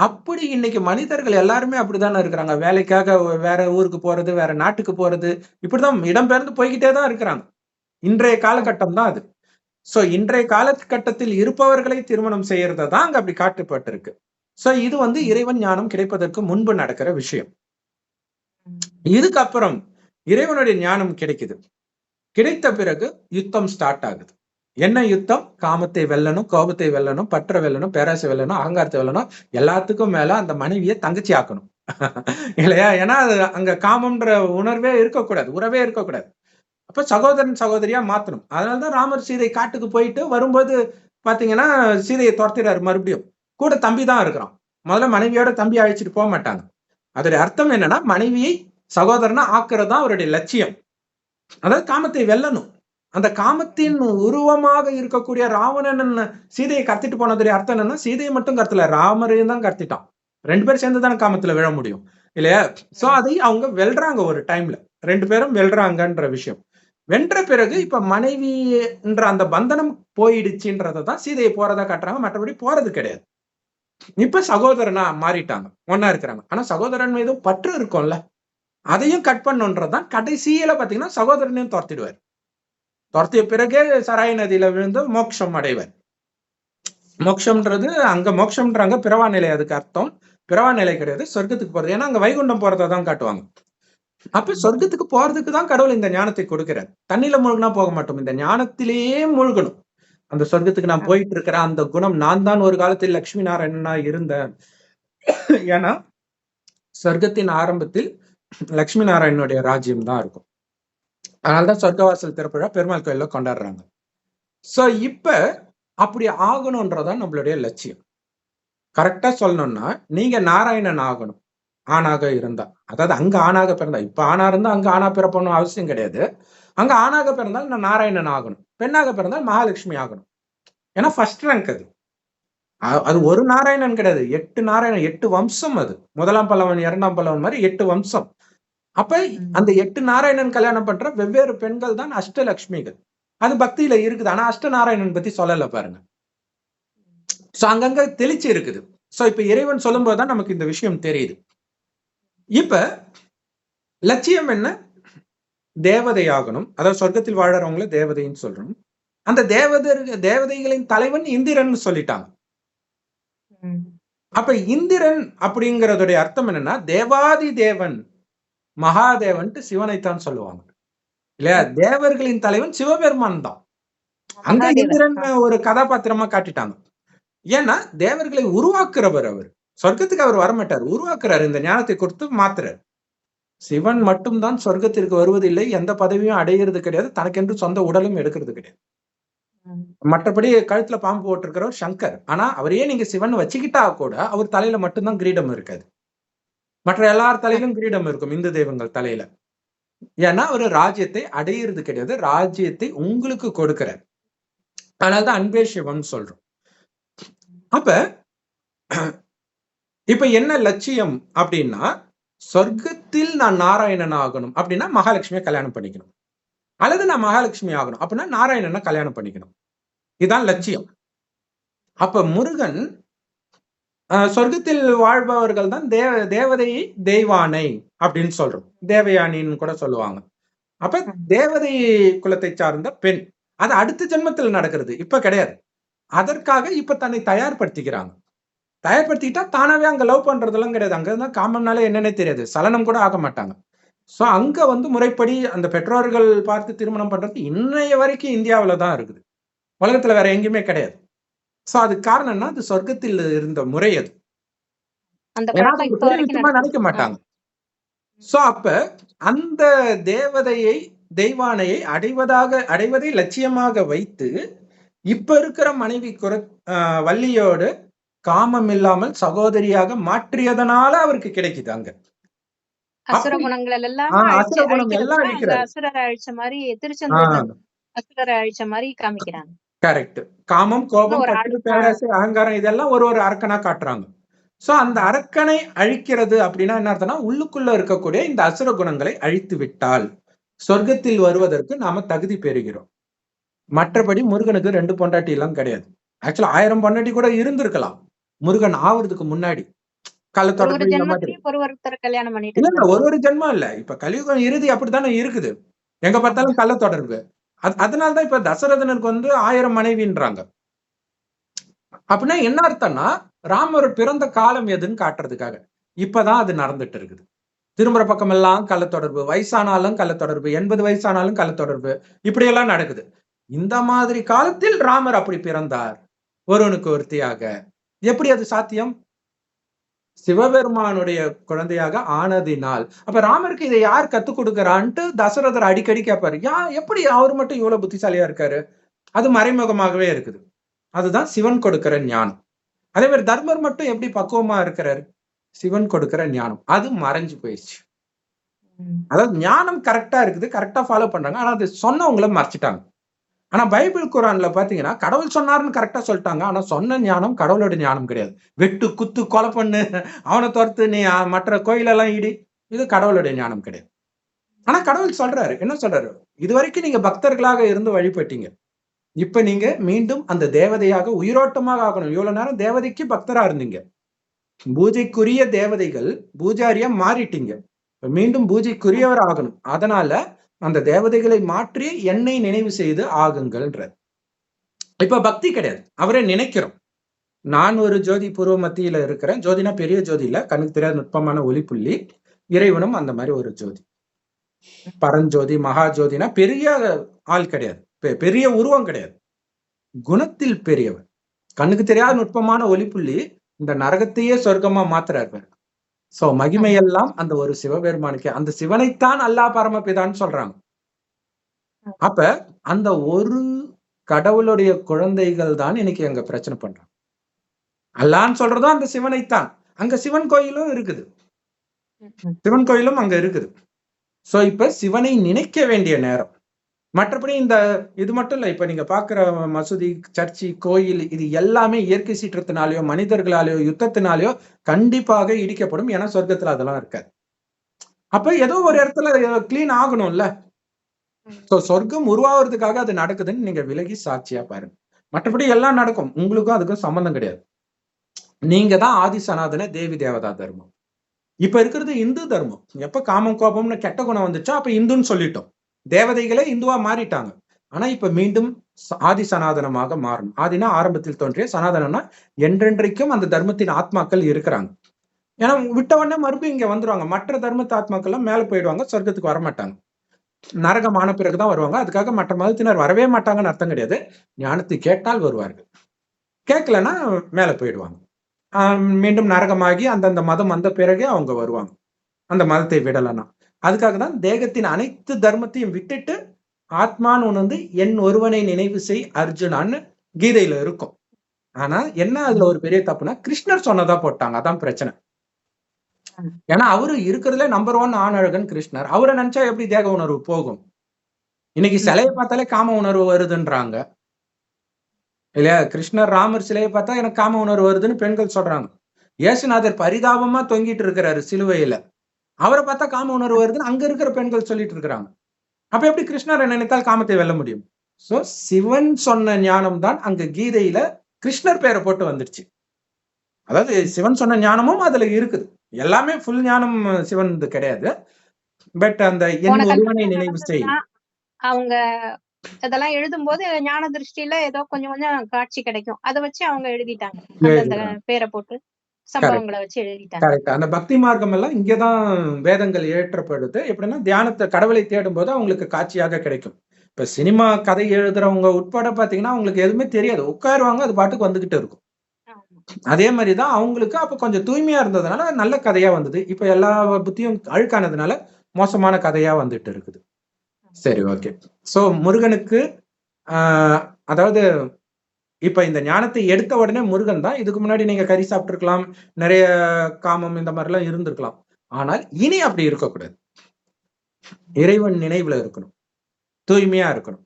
Speaker 1: அப்படி இன்னைக்கு மனிதர்கள் எல்லாருமே அப்படித்தானே இருக்கிறாங்க. வேலைக்காக வேற ஊருக்கு போறது, வேற நாட்டுக்கு போறது, இப்படிதான் இடம்பெயர்ந்து போய்கிட்டே தான் இருக்கிறாங்க. இன்றைய காலகட்டம் தான் அது. சோ இன்றைய காலகட்டத்தில் இருப்பவர்களை திருமணம் செய்யறத தான் அங்க அப்படி காட்டப்பட்டிருக்கு. சோ இது வந்து இறைவன் ஞானம் கிடைப்பதற்கு முன்பு நடக்கிற விஷயம். இதுக்கப்புறம் இறைவனுடைய ஞானம் கிடைக்குது. கிடைத்த பிறகு யுத்தம் ஸ்டார்ட் ஆகுது. என்ன யுத்தம்? காமத்தை வெல்லணும், கோபத்தை வெல்லணும், பற்ற வெல்லணும், பேராசை வெல்லணும், அகங்காரத்தை வெல்லணும், எல்லாத்துக்கும் மேல அந்த மனைவியை தங்கச்சி ஆக்கணும் இல்லையா? ஏன்னா அங்க காமம்ன்ற உணர்வே இருக்கக்கூடாது, உறவே இருக்கக்கூடாது. அப்ப சகோதரன் சகோதரியா மாத்தணும். அதனாலதான் ராமர் சீதை காட்டுக்கு போயிட்டு வரும்போது பாத்தீங்கன்னா சீதையை துரத்திடாரு. மறுபடியும் கூட தம்பி தான் இருக்கிறான். முதல்ல மனைவியோட தம்பி அழைச்சிட்டு போக மாட்டாங்க. அதோடைய அர்த்தம் என்னன்னா மனைவியை சகோதரனா ஆக்குறது தான் அவருடைய லட்சியம். அதாவது காமத்தை வெல்லணும். அந்த காமத்தின் உருவமாக இருக்கக்கூடிய ராவணன் சீதையை கடத்திட்டு போனதுடைய அர்த்தம் என்னன்னா சீதையை மட்டும் கடத்தல, ராமரையும் தான் கடத்திட்டான். 2 பேரும் சேர்ந்து தானே காமத்துல விழ முடியும் இல்லையா? சோ அதை அவங்க வெல்றாங்க ஒரு டைம்ல. 2 பேரும் வெல்றாங்கன்ற விஷயம். வென்ற பிறகு இப்ப மனைவின்ற அந்த பந்தனம் போயிடுச்சுன்றதான் சீதையை போறதா காட்டுறாங்க. மற்றபடி போறது கிடையாது. இப்ப சகோதரனா மாறிட்டாங்க, ஒன்னா இருக்கிறாங்க. ஆனா சகோதரன் மீதும் பற்று இருக்கும்ல, அதையும் கட் பண்ணுன்றதான் கடைசியில பாத்தீங்கன்னா சகோதரனையும் துரத்திடுவார். துரத்திய பிறகே சராய் நதியில விழுந்து மோட்சம் அடைவர். மோட்சம்ன்றது அங்க மோட்சம்ன்றாங்க பிறவா நிலை, அதுக்கு அர்த்தம் பிறவா நிலை கிடையாது, சொர்க்கத்துக்கு போறது. ஏன்னா அங்க வைகுண்டம் போறதை தான் காட்டுவாங்க. அப்ப சொர்க்கத்துக்கு போறதுக்கு தான் கடவுள் இந்த ஞானத்தை கொடுக்கிறார். தண்ணியில மூழ்கினா போக மாட்டோம், இந்த ஞானத்திலேயே மூழ்கணும். அந்த சொர்க்கத்துக்கு நான் போயிட்டு இருக்கிறேன், அந்த குணம் நான் தான் ஒரு காலத்தில் லட்சுமி நாராயணனா இருந்தேன். ஏன்னா சொர்க்கத்தின் ஆரம்பத்தில் லட்சுமி நாராயணனுடைய ராஜ்யம் தான் இருக்கும். அதனாலதான் சொர்க்கவாசல் திறப்புழா பெருமாள் கோயில்ல கொண்டாடுறாங்க. சோ இப்ப அப்படி ஆகணும்ன்றதான் நம்மளுடைய லட்சியம். கரெக்டா சொல்லணும்னா நீங்க நாராயணன் ஆகணும், ஆணாக இருந்தா. அதாவது அங்க ஆணாக பிறந்தா, இப்ப ஆணா இருந்தா அங்க ஆணா பிறப்பணும் அவசியம் கிடையாது. அங்க ஆணாக பிறந்தால் நான் நாராயணன் ஆகணும், பெண்ணாக பிறந்தால் மகாலட்சுமி ஆகணும். ஏன்னா ஃபர்ஸ்ட் ரேங்க் அது. அது ஒரு நாராயணன் கிடையாது, 8 நாராயணன், 8 வம்சம். அது 1ஆம் பல்லவன் 2ஆம் பல்லவன் மாதிரி 8 வம்சம். அப்ப அந்த 8 நாராயணன் கல்யாணம் பண்ற வெவ்வேறு பெண்கள் தான் அஷ்டலட்சுமிகள். அது பக்தியில இருக்குது. ஆனா அஷ்டநாராயணன் பத்தி சொல்லல பாருங்க. சோ அங்கங்க தெளிச்சு இருக்குது. சோ இப்ப இறைவன் சொல்லும் போதுதான் நமக்கு இந்த விஷயம் தெரியுது. இப்ப லட்சியம் என்ன? தேவதை ஆகணும். அதாவது சொர்க்கத்தில் வாழறவங்கள தேவதைன்னு சொல்றோம். அந்த தேவதைகளின் தலைவன் இந்திரன் சொல்லிட்டாங்க. அப்ப இந்திரன் அப்படிங்கறதுடைய அர்த்தம் என்னன்னா தேவாதி தேவன், மகாதேவன்ட்டு சிவனைத்தான் சொல்லுவாங்க இல்லையா? தேவர்களின் தலைவன் சிவபெருமான் தான். அங்க இந்திரன் ஒரு கதாபாத்திரமா காட்டிட்டாங்க. ஏன்னா தேவர்களை உருவாக்குறவர் அவர். சொர்க்கத்துக்கு அவர் வரமாட்டார், உருவாக்குறாரு, இந்த ஞானத்தை கொடுத்து மாத்துறாரு. சிவன் மட்டும்தான் சொர்க்கத்திற்கு வருவதில்லை, எந்த பதவியும் அடைகிறது கிடையாது, தனக்கென்று சொந்த உடலும் எடுக்கிறது கிடையாது. மற்றபடி கழுத்துல பாம்பு போட்டிருக்கிறவர் சங்கர். ஆனா அவரையே நீங்க சிவன் வச்சுக்கிட்டா கூட அவர் தலையில மட்டும்தான் கிரீடம் இருக்காது, மற்ற எல்லார் தலையிலும் கிரீடம் இருக்கும் இந்து தெய்வங்கள் தலையில. ஏன்னா ஒரு ராஜ்யத்தை அடையிறது கிடையாது, ராஜ்யத்தை உங்களுக்கு கொடுக்கிறார். அதனாலதான் அன்பே சிவன் சொல்றோம். அப்ப இப்ப என்ன லட்சியம் அப்படின்னா, சொர்க்கத்தில் நான் நாராயணன் ஆகணும் அப்படின்னா மகாலட்சுமியை கல்யாணம் பண்ணிக்கணும், அல்லது நான் மகாலட்சுமி ஆகணும் அப்படின்னா நாராயணனை கல்யாணம் பண்ணிக்கணும். இதுதான் லட்சியம். அப்ப முருகன் சொர்க்கத்தில் வாழ்பவர்கள் தான் தேவதையை தெய்வானை அப்படின்னு சொல்றோம், தேவயானின்னு கூட சொல்லுவாங்க. அப்ப தேவதை குலத்தை சார்ந்த பெண், அது அடுத்த ஜென்மத்தில் நடக்கிறது, இப்ப கிடையாது. அதற்காக இப்ப தன்னை தயார்படுத்திக்கிறாங்க. தயார்படுத்திக்கிட்டா தானாவே அங்க லவ் பண்றதெல்லாம் கிடையாது. அங்கதான் காமம்னாலே என்னன்னே தெரியாது, சலனம் கூட ஆக மாட்டாங்க. சோ அங்க முறைப்படி அந்த பெற்றோர்கள் பார்த்து திருமணம் பண்றது இன்னைய வரைக்கும் இந்தியாவில தான் இருக்குது, உலகத்துல வேற எங்கேயுமே கிடையாது. சோ அதுக்கு காரணம்னா அது சொர்க்கத்தில் இருந்த முறை. அது நினைக்க மாட்டாங்க. சோ அப்ப அந்த தேவதையை தெய்வானையை அடைவதை லட்சியமாக வைத்து இப்ப இருக்கிற மனைவி வள்ளியோடு காமம் இல்லாமல் சகோதரியாக மாற்றியதனால அவருக்கு கிடைக்குது. அங்க
Speaker 2: அசுர குணங்கள் எல்லாம் அசுரரை அழிச்ச மாதிரி திருச்செந்தூர்ல அசுரரை அழிச்ச மாதிரி காமிக்கிறாங்க.
Speaker 1: கரெக்ட். காமம், கோபம், பற்று, பேராசை, அகங்காரம் இதெல்லாம் ஒரு அரக்கனா காட்டுறாங்க. சோ அந்த அரக்கனை அழிக்கிறது அப்படின்னா என்ன அர்த்தம்னா, உள்ளுக்குள்ள இருக்கக்கூடிய இந்த அசுர குணங்களை அழித்து விட்டால் சொர்க்கத்தில் வருவதற்கு நாம தகுதி பெறுகிறோம். மற்றபடி முருகனுக்கு 2 பொண்டாட்டி எல்லாம் கிடையாது. ஆக்சுவலா 1000 பொண்டாட்டி கூட இருந்திருக்கலாம் முருகன் ஆவறதுக்கு முன்னாடி.
Speaker 2: ஒரு
Speaker 1: ஜென்மம் இல்ல, இப்ப கலியுகம் இறுதி அப்படித்தானே இருக்குது, எங்க பார்த்தாலும் கள்ள தொடர்பு. அதனாலதான் இப்ப தசரதனுக்கு 1000 மனைவின்றாங்க. அப்படின்னா என்ன அர்த்தம்னா, ராமர் பிறந்த காலம் எதுன்னு காட்டுறதுக்காக இப்பதான் அது நடந்துட்டு இருக்குது. திரும்புற பக்கம் எல்லாம் கள்ள தொடர்பு, வயசானாலும் கள்ள தொடர்பு, 80 வயசானாலும் கள்ள தொடர்பு, இப்படி எல்லாம் நடக்குது. இந்த மாதிரி காலத்தில் ராமர் அப்படி பிறந்தார், ஒருவனுக்கு ஒருத்தியாக. எப்படி அது சாத்தியம்? சிவபெருமானுடைய குழந்தையாக ஆனதினால். அப்ப ராமருக்கு இதை யார் கத்துக் கொடுக்கறான்ட்டு தசரதர் அடிக்கடி கேட்பாரு. எப்படி அவர் மட்டும் இவ்வளவு புத்திசாலியா இருக்காரு? அது மறைமுகமாகவே இருக்குது. அதுதான் சிவன் கொடுக்கிற ஞானம். அதே மாதிரி தர்மர் மட்டும் எப்படி பக்குவமா இருக்கிறாரு? சிவன் கொடுக்கிற ஞானம், அது மறைஞ்சு போயிடுச்சு. அதாவது ஞானம் கரெக்டா இருக்குது, கரெக்டா ஃபாலோ பண்றாங்க, ஆனா அது சொன்னவங்கள மறைச்சிட்டாங்க. ஆனா பைபிள் குரான்ல பாத்தீங்கன்னா கடவுள் சொன்னாருன்னு கரெக்டா சொல்லிட்டாங்க, ஆனா சொன்ன ஞானம் கடவுளோட ஞானம் கிடையாது. வெட்டு, குத்து, கொலை பண்ணு, அவனை துரத்து, நீ மற்ற கோயிலெல்லாம் இடி, இது கடவுளுடைய ஞானம் கிடையாது. ஆனா கடவுள் சொல்றாரு, என்ன சொல்றாரு? இது வரைக்கும் நீங்க பக்தர்களாக இருந்து வழிபட்டீங்க, இப்ப நீங்க மீண்டும் அந்த தேவதையாக உயிரோட்டமாக ஆகணும். இவ்வளவு நேரம் தேவதைக்கு பக்தரா இருந்தீங்க, பூஜைக்குரிய தேவதைகள் பூஜாரியா மாறிட்டீங்க, மீண்டும் பூஜைக்குரியவர் ஆகணும். அதனால அந்த தேவதைகளை மாற்றி என்னை நினைவு செய்து ஆகுங்கள்ன்ற. இப்ப பக்தி கிடையாது, அவரை நினைக்கிறோம். நான் ஒரு ஜோதி பூர்வ மத்தியில இருக்கிறேன். ஜோதினா பெரிய ஜோதி இல்ல, கண்ணுக்கு தெரியாத நுட்பமான ஒளிப்புள்ளி. இறைவனும் அந்த மாதிரி ஒரு ஜோதி. பரஞ்சோதி, மகா ஜோதினா பெரிய ஆள் கிடையாது, பெரிய உருவம் கிடையாது, குணத்தில் பெரியவர். கண்ணுக்கு தெரியாத நுட்பமான ஒளிப்புள்ளி இந்த நரகத்தையே சொர்க்கமா மாத்துறாரு. சோ மகிமையெல்லாம் அந்த ஒரு சிவபெருமானுக்கு. அந்த சிவனைத்தான் அல்லாஹ் பரமபிதான்னு சொல்றாங்க. அப்ப அந்த ஒரு கடவுளுடைய குழந்தைகள் தான் இன்னைக்கு அங்க பிரச்சனை பண்றாங்க. அல்லான்னு சொல்றதும் அந்த சிவனைத்தான். அங்க சிவன் கோயிலும் இருக்குது, சிவன் கோயிலும் அங்க இருக்குது. சோ இப்ப சிவனை நினைக்க வேண்டிய நேரம். மற்றபடி இந்த இது மட்டும் இல்ல, இப்ப நீங்க பாக்குற மசூதி, சர்ச்சி, கோயில், இது எல்லாமே இயற்கை சீற்றத்தினாலேயோ மனிதர்களாலேயோ யுத்தத்தினாலேயோ கண்டிப்பாக இடிக்கப்படும். ஏன்னா சொர்க்கத்துல அதெல்லாம் இருக்காது. அப்ப ஏதோ ஒரு இடத்துல கிளீன் ஆகணும்ல. சோ சொர்க்கம் உருவாகிறதுக்காக அது நடக்குதுன்னு நீங்க விலகி சாட்சியா பாருங்க. மற்றபடி எல்லாம் நடக்கும், உங்களுக்கும் அதுக்கும் சம்பந்தம் கிடையாது. நீங்க தான் ஆதி சனாதன தேவி தேவதா தர்மம். இப்ப இருக்கிறது இந்து தர்மம். எப்ப காமம் கோபம்னு கெட்ட குணம் வந்துச்சோ அப்ப இந்துன்னு சொல்லிட்டோம். தேவதைகளே இந்துவா மாறிட்டாங்க. ஆனா இப்ப மீண்டும் ஆதி சனாதனமாக மாறணும். ஆதினா ஆரம்பத்தில் தோன்றிய, சனாதனம்னா என்றென்றைக்கும் அந்த தர்மத்தின் ஆத்மாக்கள் இருக்கிறாங்க. ஏன்னா விட்ட உடனே மறுபடியும் இங்க வந்துருவாங்க. மற்ற தர்மத்து ஆத்மாக்கள் எல்லாம் மேல போயிடுவாங்க, சொர்க்கத்துக்கு வரமாட்டாங்க. நரகமான பிறகுதான் வருவாங்க. அதுக்காக மற்ற மதத்தினர் வரவே மாட்டாங்கன்னு அர்த்தம் கிடையாது. ஞானத்தை கேட்டால் வருவார்கள், கேட்கலன்னா மேல போயிடுவாங்க. மீண்டும் நரகமாகி அந்தந்த மதம் வந்த பிறகே அவங்க வருவாங்க, அந்த மதத்தை விடலன்னா. அதுக்காக தான் தேகத்தின் அனைத்து தர்மத்தையும் விட்டுட்டு ஆத்மான்னு ஒண்ணு வந்து என் ஒருவனை நினைவு செய் அர்ஜுனான்னு கீதையில இருக்கும். ஆனா என்ன அதுல ஒரு பெரிய தப்புனா கிருஷ்ணர் சொன்னதா போட்டாங்க. அதான் பிரச்சனை. ஏன்னா அவரு இருக்கிறதுல நம்பர் 1 ஆணழகன் கிருஷ்ணர். அவரை நினைச்சா எப்படி தேக உணர்வு போகும்? இன்னைக்கு சிலையை பார்த்தாலே காம உணர்வு வருதுன்றாங்க இல்லையா? கிருஷ்ணர் ராமர் சிலையை பார்த்தா எனக்கு காம உணர்வு வருதுன்னு பெண்கள் சொல்றாங்க. இயேசுநாதர் பரிதாபமா தொங்கிட்டு இருக்கிறாரு சிலுவையில, அவரை பார்த்தா காம உணர்வு வருதுன்னு அங்க இருக்கிற பெண்கள் சொல்லிட்டு இருக்கிறாங்க. அப்ப எப்படி கிருஷ்ணரை நினைத்தால் காமத்தை வெல்ல முடியும்? சோ சிவன் சொன்ன ஞானம் தான் அங்க கீதையில கிருஷ்ணர் பேரை போட்டு வந்துருச்சு. அதாவது சிவன் சொன்ன ஞானமும் அதுல இருக்குது. எல்லாமே ஃபுல் ஞானம் சிவன் கிடையாது. பட் அந்த என் ஒருவனை நினைவு செய்,
Speaker 2: அவங்க இதெல்லாம் எழுதும்போது ஞான திருஷ்டியில ஏதோ கொஞ்சம் கொஞ்சம் காட்சி கிடைக்கும். அதை வச்சு அவங்க எழுதிட்டாங்க, அந்த பேரை போட்டு சம்பவங்களை வச்சு எழுதிட்டாங்க.
Speaker 1: கரெக்ட். அந்த பக்தி மார்க்கம் எல்லாம் இங்கதான் வேதங்கள் ஏற்றப்படுது. எப்படின்னா தியானத்தை, கடவுளை தேடும் போது அவங்களுக்கு காட்சியாக கிடைக்கும். இப்ப சினிமா கதை எழுதுறவங்க உட்பட பாத்தீங்கன்னா அவங்களுக்கு எதுவுமே தெரியாது, உட்காருவாங்க, அது பாட்டுக்கு வந்துகிட்டு இருக்கும். அதே மாதிரிதான் அவங்களுக்கு அப்ப கொஞ்சம் தூய்மையா இருந்ததுனால நல்ல கதையா வந்தது. இப்ப எல்லா புத்தியும் அழுக்கானதுனால மோசமான கதையா வந்துட்டு இருக்குது. சரி, ஓகே. சோ முருகனுக்கு அதாவது இப்ப இந்த ஞானத்தை எடுத்த உடனே முருகன் தான். இதுக்கு முன்னாடி நீங்க கறி சாப்பிட்டுருக்கலாம், நிறைய காமம் இந்த மாதிரி எல்லாம் இருந்திருக்கலாம். ஆனால் இனி அப்படி இருக்கக்கூடாது. இறைவன் நினைவுல இருக்கணும், தூய்மையா இருக்கணும்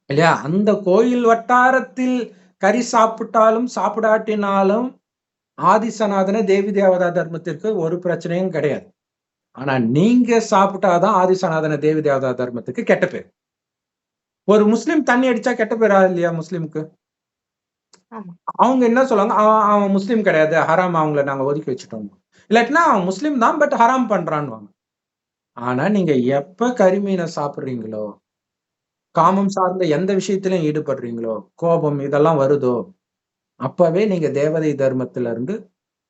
Speaker 1: இல்லையா? அந்த கோயில் வட்டாரத்தில் கறி சாப்பிட்டாலும் சாப்பிடாட்டினாலும் ஆதிசநாதன தேவி தேவதா தர்மத்திற்கு ஒரு பிரச்சனையும் கிடையாது. ஆனா நீங்க சாப்பிட்டாதான் ஆதிசநாதன தேவி தேவதா தர்மத்துக்கு கெட்ட பேர். ஒரு முஸ்லிம் தண்ணி அடிச்சா கெட்ட பேரா இல்லையா முஸ்லிமுக்கு? அவங்க என்ன சொல்லுவாங்க, அவன் முஸ்லீம் கிடையாது, ஹராம், அவங்கள நாங்க ஒதுக்கி வச்சுட்டோம். இல்லாட்டினா அவன் முஸ்லீம் தான், பட் ஹராம் பண்றான்னு. ஆனா நீங்க எப்ப கரிமீனை சாப்பிடுறீங்களோ, காமம் சார்ந்த எந்த விஷயத்திலும் ஈடுபடுறீங்களோ, கோபம் இதெல்லாம் வருதோ, அப்பவே நீங்க தேவதை தர்மத்தில இருந்து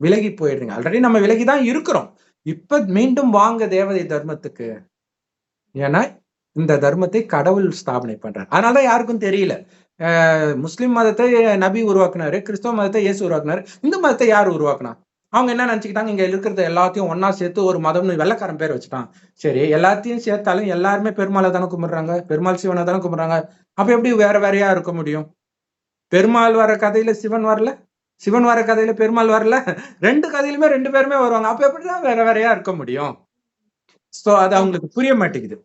Speaker 1: விலகி போயிடுறீங்க. ஆல்ரெடி நம்ம விலகிதான் இருக்கிறோம். இப்ப மீண்டும் வாங்க தேவதை தர்மத்துக்கு. ஏன்னா இந்த தர்மத்தை கடவுள் ஸ்தாபனை பண்றார். அதனாலதான் யாருக்கும் தெரியல. முஸ்லிம் மதத்தை நபி உருவாக்குனாரு, கிறிஸ்தவ மதத்தை இயேசு உருவாக்குனாரு, இந்து மதத்தை யார் உருவாக்குனா? அவங்க என்ன நினைச்சுக்கிட்டாங்க, இங்க இருக்கிறத எல்லாத்தையும் ஒன்னா சேர்த்து ஒரு மதம்னு வெள்ளைக்காரன் பேர் வச்சுட்டான். சரி, எல்லாத்தையும் சேர்த்தாலும் எல்லாருமே பெருமாளை தானே கும்பிடுறாங்க, பெருமாள் சிவனை தானே கும்பிடுறாங்க. அப்ப எப்படி வேற வேறையா இருக்க முடியும்? பெருமாள் வர கதையில சிவன் வரல, சிவன் வர கதையில பெருமாள் வரல, ரெண்டு கதையிலுமே ரெண்டு பேருமே வருவாங்க. அப்ப எப்படிதான் வேற வேறையா இருக்க முடியும்? சோ அது அவங்களுக்கு புரிய மாட்டேங்குது.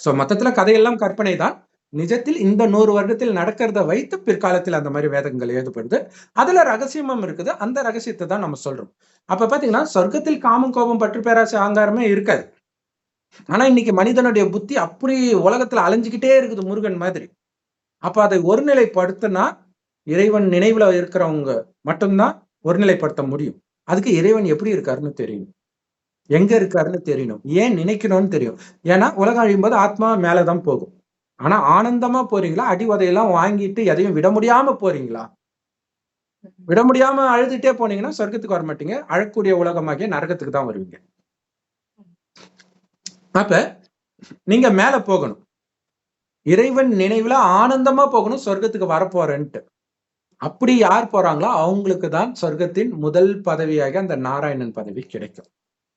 Speaker 1: சோ மொத்தத்துல கதையெல்லாம் கற்பனை தான். நிஜத்தில் இந்த 100 வருடத்தில் நடக்கிறத வைத்து பிற்காலத்தில் அந்த மாதிரி வேதங்கள் எழுதப்படுது. அதுல ரகசியமும் இருக்குது. அந்த ரகசியத்தை தான் நம்ம சொல்றோம். அப்ப பாத்தீங்கன்னா சொர்க்கத்தில் காமம், கோபம், பற்று, பேராசை, அகங்காரமே இருக்காது. ஆனா இன்னைக்கு மனிதனுடைய புத்தி அப்படி உலகத்துல அலைஞ்சுக்கிட்டே இருக்குது முருகன் மாதிரி. அப்ப அதை ஒருநிலைப்படுத்தினா இறைவன் நினைவுல இருக்கிறவங்க மட்டும்தான் ஒருநிலைப்படுத்த முடியும். அதுக்கு இறைவன் எப்படி இருக்காருன்னு தெரியணும், எங்க இருக்காருன்னு தெரியணும், ஏன் நினைக்கணும்னு தெரியும். ஏன்னா உலகம் அழியும் போது ஆத்மா மேலதான் போகும். ஆனா ஆனந்தமா போறீங்களா, அடி உதையெல்லாம் வாங்கிட்டு எதையும் விட முடியாம போறீங்களா? விட முடியாம அழுதுட்டே போனீங்கன்னா சொர்க்கத்துக்கு வர மாட்டீங்க, அழக்கூடிய உலகமாகிய நரகத்துக்கு தான் வருவீங்க. அப்ப நீங்க மேல போகணும், இறைவன் நினைவுல ஆனந்தமா போகணும், சொர்க்கத்துக்கு வரப்போறேன்ட்டு. அப்படி யார் போறாங்களோ அவங்களுக்கு தான் சொர்க்கத்தின் முதல் பதவியாக அந்த நாராயணன் பதவி கிடைக்கும்.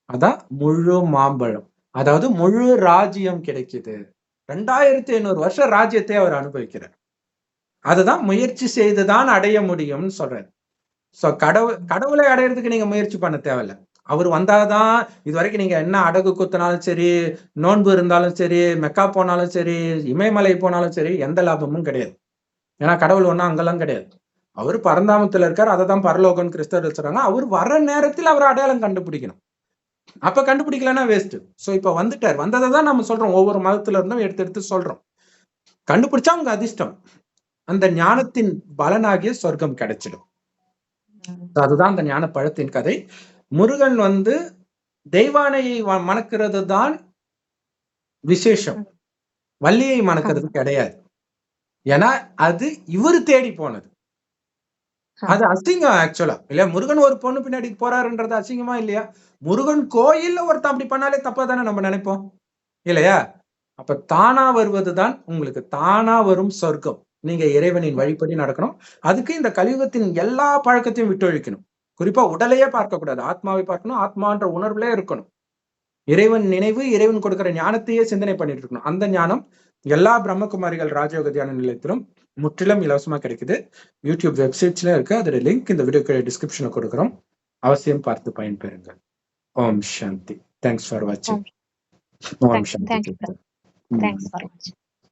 Speaker 1: அதான் முழு மாம்பழம், அதாவது முழு ராஜ்யம் கிடைக்குது. 2500 வருஷம் ராஜ்யத்தை அவர் அனுபவிக்கிறார். அதுதான் முயற்சி செய்துதான் அடைய முடியும்னு சொல்றாரு. சோ கடவுளை அடையிறதுக்கு நீங்க முயற்சி பண்ண தேவையில்ல. அவர் வந்தாதான். இது வரைக்கும் நீங்க என்ன அடகு குத்தினாலும் சரி, நோன்பு இருந்தாலும் சரி, மெக்கா போனாலும் சரி, இமயமலை போனாலும் சரி, எந்த லாபமும் கிடையாது. ஏன்னா கடவுள் ஒன்றும் அங்கெல்லாம் கிடையாது. அவர் பரந்தாமத்துல இருக்கார். அதை தான் பரலோகம்னு கிறிஸ்தவர்கள் சொல்றாங்க. அவர் வர நேரத்தில் அவர் அடையாளம் கண்டுபிடிக்கணும். அப்ப கண்டுபிடிக்கலன்னா வேஸ்ட். சோ இப்ப வந்துட்டார். வந்ததை தான் நம்ம சொல்றோம், ஒவ்வொரு மதத்துல இருந்தும் எடுத்து எடுத்து சொல்றோம். கண்டுபிடிச்சா உங்க அதிர்ஷ்டம், அந்த ஞானத்தின் பலனாகிய சொர்க்கம் கிடைச்சிடும். அதுதான் அந்த ஞான பழத்தின் கதை. முருகன் தெய்வானையை மணக்கிறது தான் விசேஷம், வள்ளியை மணக்கிறது கிடையாது. ஏன்னா அது இவரு தேடி போனது. அது அசிங்கம் ஆக்சுவலா இல்லையா? முருகன் ஒரு பொண்ணு பின்னாடி போறாருன்றது அசிங்கமா இல்லையா? முருகன் கோயில்ல ஒருத்தன் அப்படி பண்ணாலே தப்பா தானே நம்ம நினைப்போம் இல்லையா? அப்ப தானா வருவதுதான் உங்களுக்கு தானா வரும் சொர்க்கம். நீங்க இறைவனின் வழிபடி நடக்கணும். அதுக்கு இந்த கலியுகத்தின் எல்லா பழக்கத்தையும் விட்டொழிக்கணும். குறிப்பா உடலையே பார்க்க கூடாது, ஆத்மாவை பார்க்கணும். ஆத்மான்ற உணர்வுலே இருக்கணும். இறைவன் நினைவு, இறைவன் கொடுக்கிற ஞானத்தையே சிந்தனை பண்ணிட்டு இருக்கணும். அந்த ஞானம் எல்லா பிரம்மகுமாரிகள் ராஜயோக தியான நிலையத்திலும் முற்றிலும் இலவசமா கிடைக்குது. யூடியூப் வெப்சைட்ஸ்ல இருக்கு. அதோட லிங்க் இந்த வீடியோக்கு டிஸ்கிரிப்ஷன்ல கொடுக்குறோம். அவசியம் பார்த்து பயன்பெறுங்கள். ஓம் சாந்தி. தேங்க்ஸ் ஃபார் வாட்சிங். ஓம் சாந்தி.
Speaker 2: தேங்க்ஸ் ஃபார் வாட்சிங்.